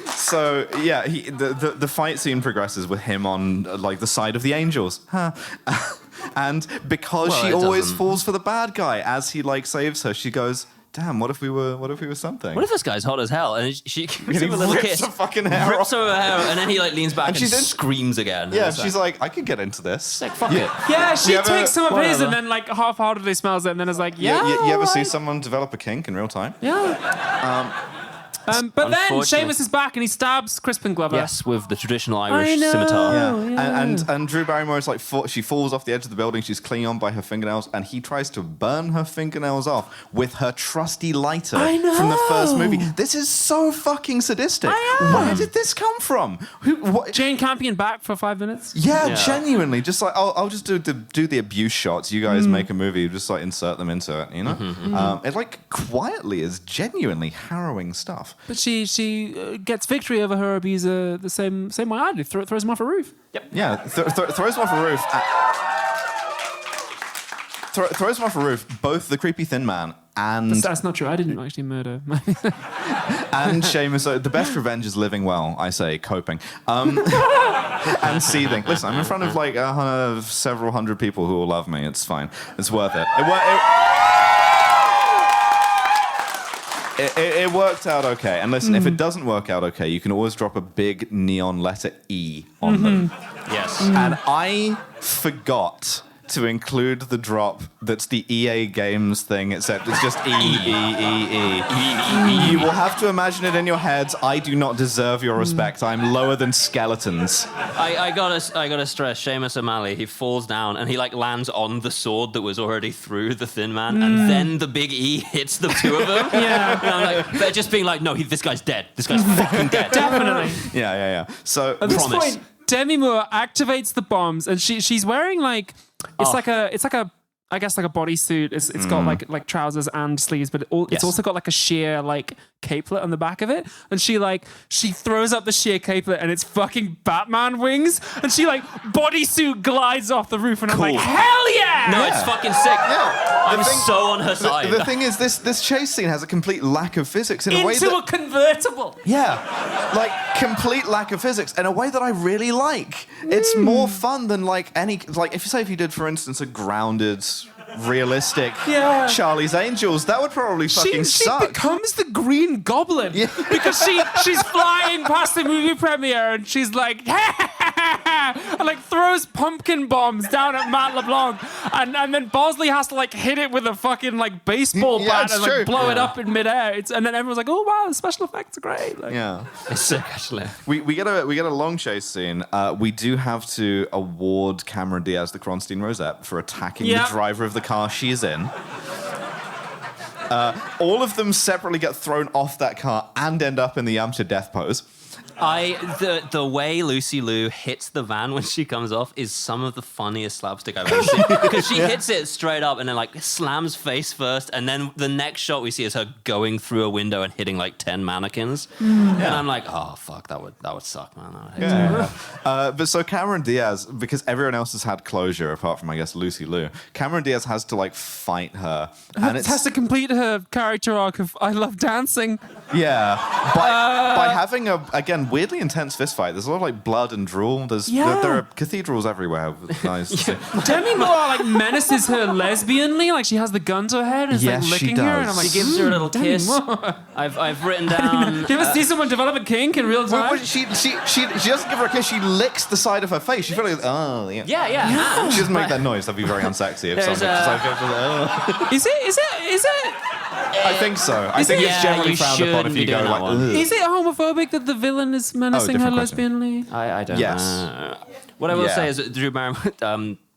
So the fight scene progresses with him on like the side of the Angels, and because she always falls for the bad guy as he like saves her, she goes, damn, what if we were something? What if this guy's hot as hell? And she gives him a little rips kiss, her fucking hair rips her hair, and then he like leans back and she then screams again. Yeah, she's like, I could get into this. Like, fuck it. Yeah, she takes some of his and then like half-heartedly smells it and then is like, you ever see someone develop a kink in real time? Yeah. But then Seamus is back and he stabs Crispin Glover. Yes, with the traditional Irish scimitar. And Drew Barrymore is like, she falls off the edge of the building. She's clinging on by her fingernails, and he tries to burn her fingernails off with her trusty lighter from the first movie. This is so fucking sadistic. Where did this come from? Jane Campion back for 5 minutes. Yeah, genuinely. Just like I'll just do the abuse shots. You guys make a movie, just like insert them into it. It like quietly is genuinely harrowing stuff. But she gets victory over her abuser the same way I do. Throws him off a roof. Yep. Yeah, throws him off a roof. Throws him off a roof. Both the creepy thin man and that's not true. I didn't actually murder. And Seamus. The best revenge is living well. I say coping. And seething. Listen, I'm in front of like several hundred people who will love me. It's fine. It's worth it. It worked out okay. And listen, if it doesn't work out okay, you can always drop a big neon letter E on them. Yes. And I forgot to include the drop that's the EA Games thing, except it's just E. You will have to imagine it in your heads. I do not deserve your respect. I'm lower than skeletons. I gotta stress, Seamus O'Malley, he falls down and he like lands on the sword that was already through the thin man, and then the big E hits the two of them. Yeah. And I'm like, they're just being like, no, this guy's dead. This guy's fucking dead. Definitely. Yeah. So at this point, Demi Moore activates the bombs, and she's wearing like it's like a I guess like a bodysuit. It's got like trousers and sleeves, but it's also got like a sheer like capelet on the back of it. And she throws up the sheer capelet and it's fucking Batman wings. And she like bodysuit glides off the roof and I'm like, hell yeah! No, it's fucking sick. Yeah. I'm so on her side. The thing is, this chase scene has a complete lack of physics in a way that... Into a convertible. Yeah, like complete lack of physics in a way that I really like. It's more fun than like if you did, for instance, a grounded, realistic Charlie's Angels, that would probably fucking suck. She becomes the Green Goblin because she's flying past the movie premiere and she's like, and like throws pumpkin bombs down at Matt LeBlanc, and then Bosley has to like hit it with a fucking like baseball bat and like blow it up in midair. And then everyone's like, oh wow, the special effects are great. Like, it's sick actually. We get a long chase scene. We do have to award Cameron Diaz the Kronstein Rosette for attacking the driver of the car she's in. All of them separately get thrown off that car and end up in the Yamcha death pose. The way Lucy Liu hits the van when she comes off is some of the funniest slapstick I've ever seen. Because she hits it straight up and then like slams face first, and then the next shot we see is her going through a window and hitting like 10 mannequins. And I'm like, oh fuck, that would suck, man. But so Cameron Diaz, because everyone else has had closure apart from I guess Lucy Liu, Cameron Diaz has to like fight her, and it has to complete her character arc of I love dancing. Yeah, by having a again weirdly intense fist fight. There's a lot of like blood and drool. There are cathedrals everywhere with guys. Demi Moore like menaces her lesbianly, like she has the gun to her head and is like licking her, and I'm like, she gives her a little Demi kiss. Moore. I've written down. Do you ever see someone develop a kink in real time? Well, she doesn't give her a kiss. She licks the side of her face. She's really Yeah. She doesn't make that noise. That'd be very unsexy. If someone just like goes, oh. Is it? I think so. I think it's generally frowned upon if you go like, ugh. Is it homophobic that the villain is menacing her question. lesbianly? I don't know. What I will say is that Drew Barrymore,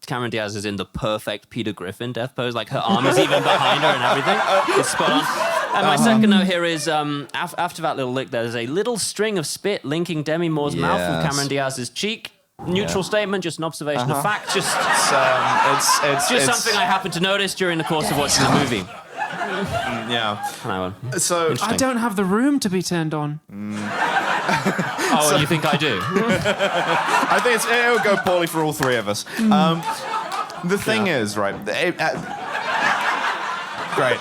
Cameron Diaz is in the perfect Peter Griffin death pose. Like her arm is even behind her and everything. It's spot on. And my second note here is after that little lick, there's a little string of spit linking Demi Moore's mouth with Cameron Diaz's cheek. Neutral statement, just an observation of fact. Just something I happened to notice during the course of watching the movie. So I don't have the room to be turned on. Oh, you think I do? I think it'll go poorly for all three of us. The thing is, right? Great.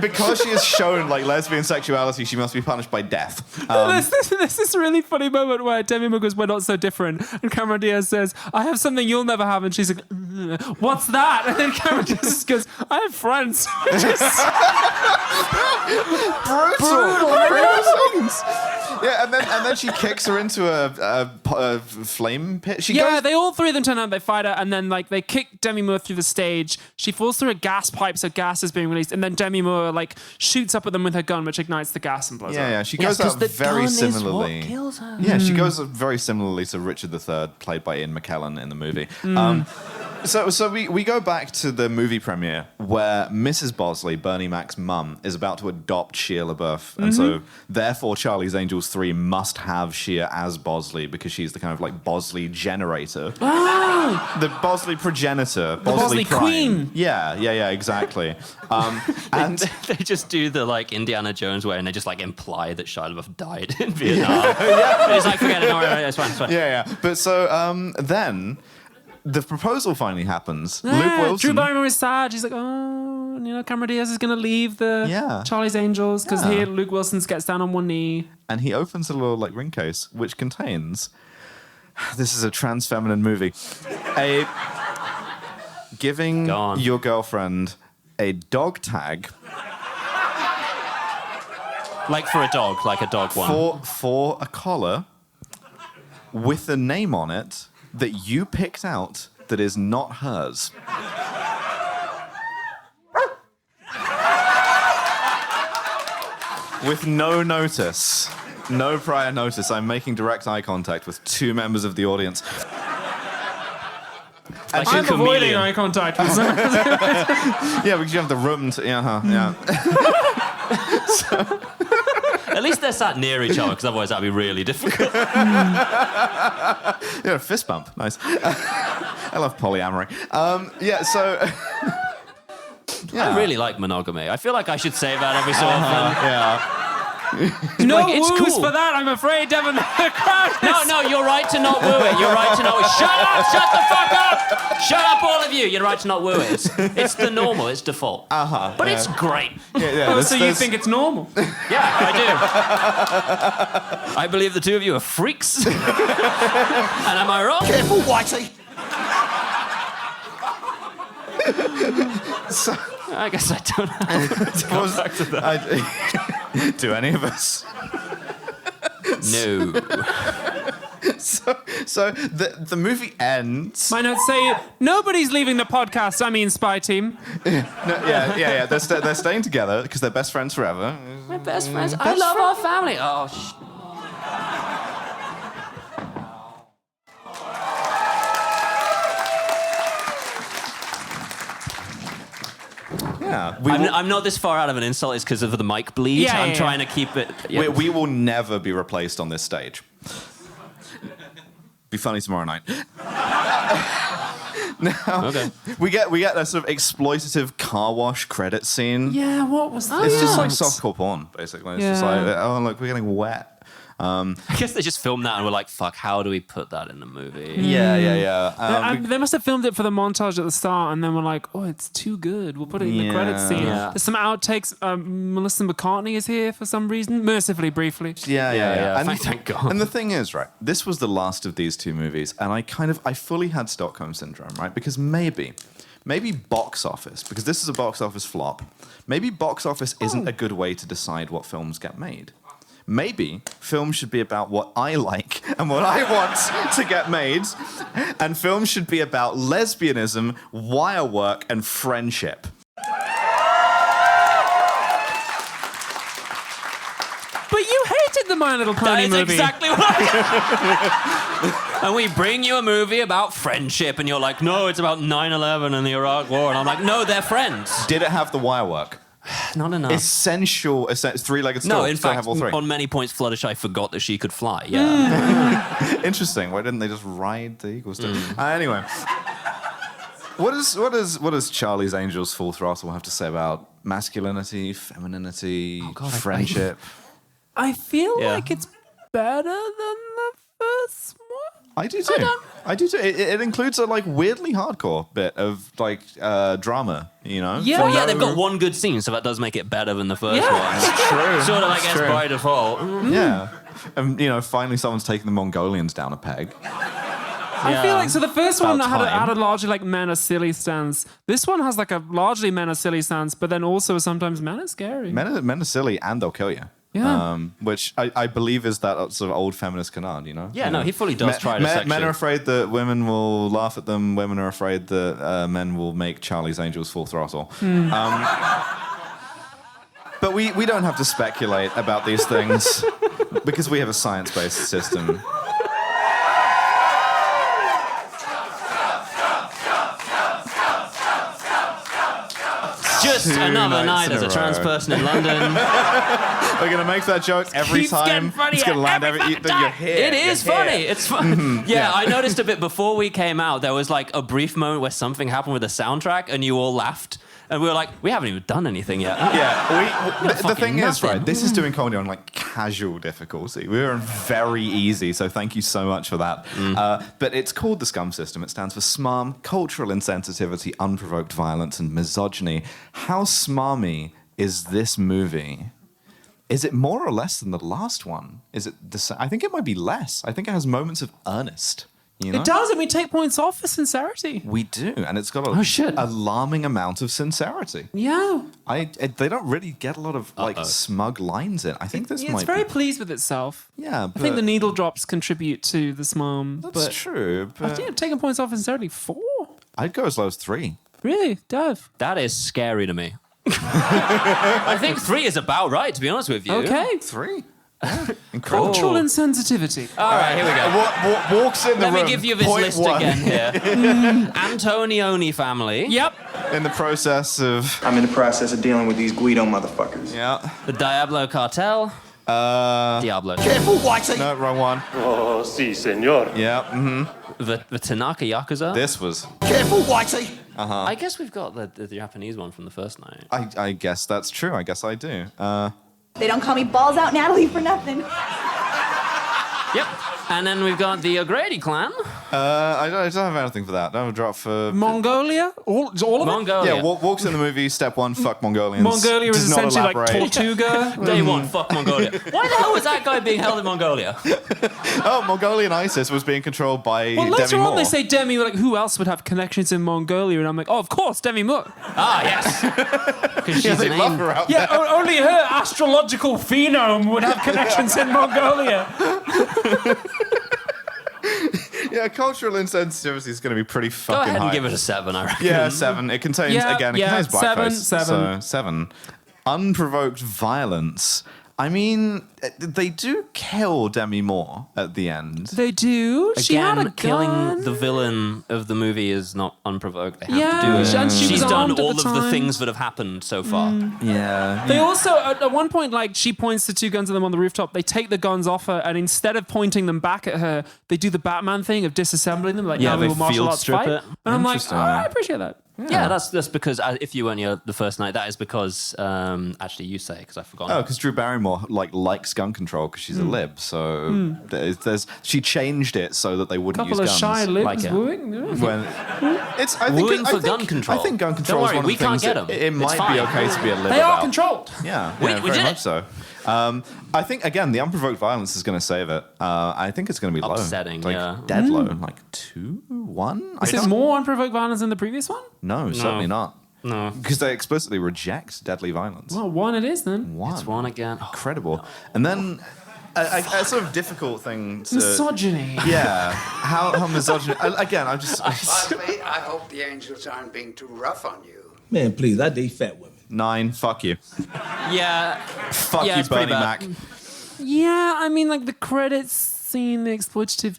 Because she has shown like lesbian sexuality, she must be punished by death. There's this really funny moment where Demi Moore goes, "We're not so different," and Cameron Diaz says, "I have something you'll never have," and she's like, "What's that?" And then Cameron Diaz goes, "I have friends." Brutal. Yeah, and then she kicks her into a flame pit. They all three of them turn out, they fight her, and then like they kick Demi Moore through the stage. She falls through a gas pipe, so gas is being released, and then Demi Moore like shoots up at them with her gun, which ignites the gas and blows up. Yeah, she goes out very similarly. Is what kills her. Yeah, she goes very similarly to Richard III, played by Ian McKellen in the movie. So we go back to the movie premiere where Mrs. Bosley, Bernie Mac's mum, is about to adopt Shia LaBeouf, and so therefore Charlie's Angels 3 must have Shia as Bosley because she's the kind of like Bosley generator. Oh! The Bosley progenitor. The Bosley Prime. queen. Yeah, exactly. And they just do the like Indiana Jones way and they just like imply that Shia LaBeouf died in Vietnam. It's like, forget it, no, it's fine. Yeah. But so then the proposal finally happens. Luke Wilson. Drew Barrymore is sad. She's like, Cameron Diaz is going to leave the Charlie's Angels because here Luke Wilson gets down on one knee. And he opens a little like ring case which contains, this is a trans feminine movie, giving your girlfriend a dog tag. Like for a dog, like a dog one. For a collar with a name on it that you picked out that is not hers. With no notice, no prior notice, I'm making direct eye contact with two members of the audience. Like I'm avoiding eye contact with them. Yeah, because you have the room to... Yeah. At least they're sat near each other, because otherwise that'd be really difficult. Yeah, fist bump. Nice. I love polyamory. So... I really like monogamy. I feel like I should say that every so often. Yeah. No it's woos cool. for that, I'm afraid, Devon. No, you're right to not woo it. You're right to not. Shut up! Shut the fuck up! Shut up, all of you. You're right to not woo it. It's the normal. It's default. But it's great. So you think it's normal? Yeah, I do. I believe the two of you are freaks. And am I wrong? Careful, Whitey. I guess I don't have to go back to that. Do any of us? No. So the movie ends. My notes say nobody's leaving the podcast. I mean, spy team. Yeah. They're staying together because they're best friends forever. We're best friends. I love our family. Oh, Yeah, I'm not this far out of an insult. It's because of the mic bleed. I'm trying to keep it. Yeah. We will never be replaced on this stage. Be funny tomorrow night. Now, we get a sort of exploitative car wash credit scene. Yeah, what was that? It's just like softcore porn, basically. It's just like, oh look, we're getting wet. I guess they just filmed that and were like, fuck, how do we put that in the movie? Yeah. They must have filmed it for the montage at the start and then were like, oh, it's too good. We'll put it in the credits scene. Yeah. There's some outtakes. Melissa McCartney is here for some reason, mercifully, briefly. Yeah. And thank God. And the thing is, right, this was the last of these two movies, and I fully had Stockholm Syndrome, right? Because maybe box office, because this is a box office flop, maybe box office isn't a good way to decide what films get made. Maybe film should be about what I like and what I want to get made, and film should be about lesbianism, wire work, and friendship. But you hated the My Little Pony movie. That is exactly what I And we bring you a movie about friendship, and you're like, no, it's about 9/11 and the Iraq War. And I'm like, no, they're friends. Did it have the wire work? Not enough. Essential three-legged stool. No, in fact, have all three. on many points, Fluttershy forgot that she could fly. Yeah. Interesting. Why didn't they just ride the Eagles? Anyway, what does Charlie's Angels Full Throttle have to say about masculinity, femininity, friendship? I feel like it's better than the first one. I do too. It includes a weirdly hardcore bit of drama, you know? Yeah, they've got one good scene, so that does make it better than the first one. It's true. Sort of, I guess, by default. Yeah. And, finally someone's taking the Mongolians down a peg. I feel like, so the first one had a largely men are silly stance. This one has a largely men are silly stance, but then also sometimes men are scary. Men are silly and they'll kill you. Yeah. Which I believe is that sort of old feminist canard, you know? Yeah, no, he fully does try to section. Men are afraid that women will laugh at them. Women are afraid that men will make Charlie's Angels Full Throttle. But we don't have to speculate about these things because we have a science-based system. Just another night as a trans person in London. We're going to make that joke every time. It's going to land you're here. It is funny. It's fun. Yeah, I noticed a bit before we came out, there was a brief moment where something happened with the soundtrack and you all laughed. And we were like, we haven't even done anything yet. Yeah, the thing is, right, this is doing comedy on casual difficulty. We were very easy, so thank you so much for that. But it's called the SCUM system. It stands for SMARM, cultural insensitivity, unprovoked violence, and misogyny. How smarmy is this movie? Is it more or less than the last one? Is it the same? I think it might be less. I think it has moments of earnest. You know? It does, and we take points off for sincerity. We do, and it's got an alarming amount of sincerity. Yeah. They don't really get a lot of smug lines in. I think this might it's very pleased with itself. Yeah, I think the needle drops contribute to the SMARM. That's true, but I think taking points off for sincerity 4. I'd go as low as 3. Really, Dev? That is scary to me. I think 3 is about right, to be honest with you. Okay. 3. Incredible. Cultural insensitivity. All right, here we go. Walks in the room. Let me give you this list again here. Antonioni family. Yep. In the process of... I'm in the process of dealing with these Guido motherfuckers. Yeah. The Diablo cartel. Diablo. Careful, Whitey. No, wrong one. Oh, si, senor. Yeah, the Tanaka Yakuza. This was. Careful, Whitey! I guess we've got the Japanese one from the first night. I guess that's true. I guess I do. They don't call me Balls Out Natalie for nothing. Yep. And then we've got the O'Grady clan. I don't have anything for that. I have a drop for Mongolia? All of it? Mongolia. Yeah, walks in the movie. Step 1, fuck Mongolians. Mongolia is Does not essentially like elaborate. Tortuga. Day 1, fuck Mongolia. Why the hell was that guy being held in Mongolia? Oh, Mongolian ISIS was being controlled by Well, later Demi Moore. on they say Demi, like, who else would have connections in Mongolia? And I'm like, oh, of course, Demi Moore. Ah, yes. Because she's they an love her out Yeah, there. only her astrological phenome would have connections in Mongolia. Yeah, cultural insensitivity is going to be pretty Go fucking ahead high. and give it a 7, I reckon. Yeah, 7. It contains, contains blackface. seven. So, 7. Unprovoked violence. I mean, they do kill Demi Moore at the end. They do. She had a Again, killing gun. the villain of the movie is not unprovoked. They have Yeah, to do it. and she She's was done armed at all the of the time. things that have happened so far. Yeah. They also, at one point, like, she points the 2 guns at them on the rooftop. They take the guns off her, and instead of pointing them back at her, they do the Batman thing of disassembling them. Like, Yeah, now we they will martial field arts strip fight. it. And I'm like, Interesting. oh, I appreciate that. Yeah, that's because if you weren't here the first night, that is because actually you say because I forgot. Oh, because Drew Barrymore likes gun control because she's a lib. So she changed it so that they wouldn't Couple use of guns. shy libs Like it. wooing. When Wooing for gun control. I think gun control Don't is worry, one of we the can't things get 'em. it It's might fine. be okay to be a lib They are about. controlled. Yeah, We very did much it. so. I think again the unprovoked violence is going to save it. I think it's going to be Upsetting, low, like yeah. dead low, like 2, 1. Is it more unprovoked violence than the previous one? No, certainly not. No. Because they explicitly reject deadly violence. Well, 1 it is then. It's 1 again. Incredible. And then a sort of difficult thing to... Misogyny. Yeah. How misogyny... Again, I'm just... Bosley, I hope the angels aren't being too rough on you. Man, please, I date fat women. 9, fuck you. Yeah. Fuck Yeah, you, it's pretty Bernie bad. Mac. Yeah, I mean, like, the credits scene, the exploitative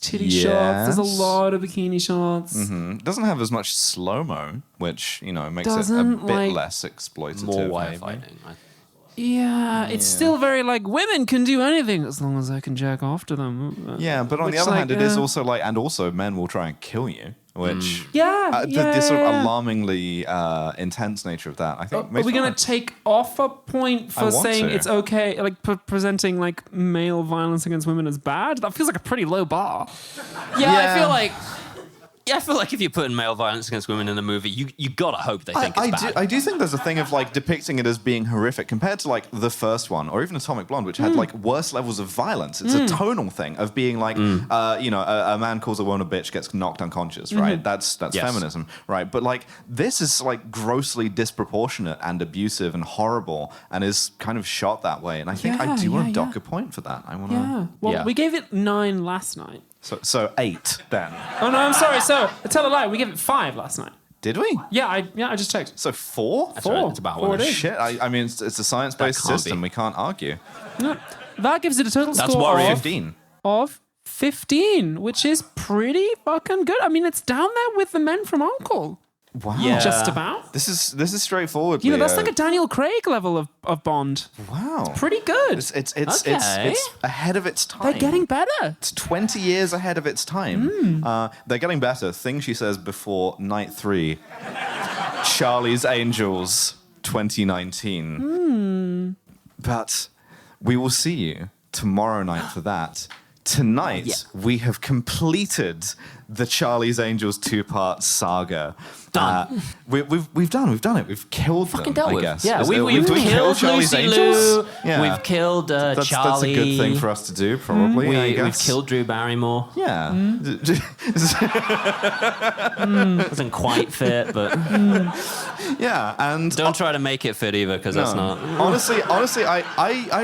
titty shots. There's a Yes. lot of bikini shots. It doesn't have as much slow-mo, which, makes it a Doesn't, bit like, less exploitative. More in a way way. fighting. Yeah, it's still very like women can do anything as long as I can jack off to them. Yeah, but on the Which, other like, hand, it is also like, and also men will try and kill you, which the sort of alarmingly intense nature of that, I think. Are makes we fun going of to take off a point I for want saying to. it's okay, like presenting like male violence against women as bad? That feels like a pretty low bar. Yeah, I feel like if you're putting male violence against women in a movie, you gotta hope they think it's bad. I do think there's a thing of like depicting it as being horrific compared to like the first one or even Atomic Blonde, which had like worse levels of violence. It's a tonal thing of being like, a man calls a woman a bitch, gets knocked unconscious, right? That's Yes. feminism, right? But like this is like grossly disproportionate and abusive and horrible and is kind of shot that way. And I think I do want to dock a point for that. I want to. Yeah. Well, we gave it 9 last night. So 8 then. Oh no, I'm sorry. So I tell a lie. We gave it 5 last night. Did we? Yeah, I just checked. So 4? That's right, it's about one. Four it is. Shit. I mean, it's a science-based That can't system. be. We can't argue. No, that gives it a total That's score worrying. of 15. of 15, which is pretty fucking good. I mean, it's down there with the Men from U.N.C.L.E. Wow. Yeah. Just about. This is straightforward. That's like a Daniel Craig level of Bond. wow. Pretty good. It's Okay. ahead of its time. They're getting better. It's 20 years ahead of its time. They're getting better. Thing she says before night 3. Charlie's Angels 2019. But we will see you tomorrow night for that. Tonight, we have completed the Charlie's Angels 2-part saga. Done. We've done it. We've killed them, dealt I with. guess. Yeah, Is we've do we kill killed Charlie's Lucy Angels? Liu. Yeah. We've killed That's Charlie. a good thing for us to do, probably. I We've guess. killed Drew Barrymore. Yeah. Doesn't quite fit, but Yeah, and don't try to make it fit either, because that's not. Honestly, I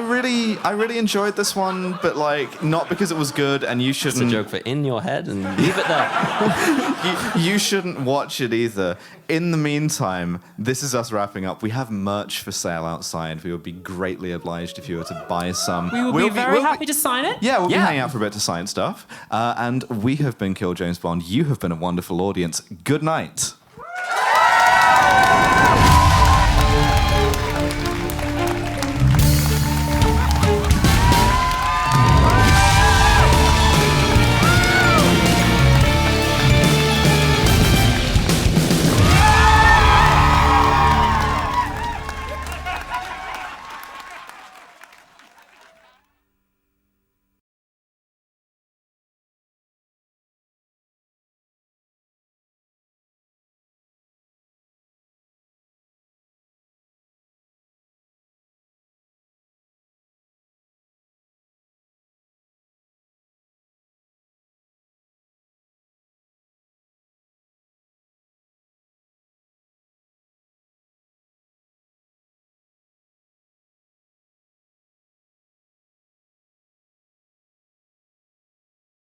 really enjoyed this one, but like not because it was good, and you It's shouldn't. a joke for in your head and leave it there. You shouldn't watch it either. In the meantime, this is us wrapping up. We have merch for sale outside. We would be greatly obliged if you were to buy some. We will be very happy to sign it. Yeah, we'll be hanging out for a bit to sign stuff. And we have been Kill James Bond. You have been a wonderful audience. Good night.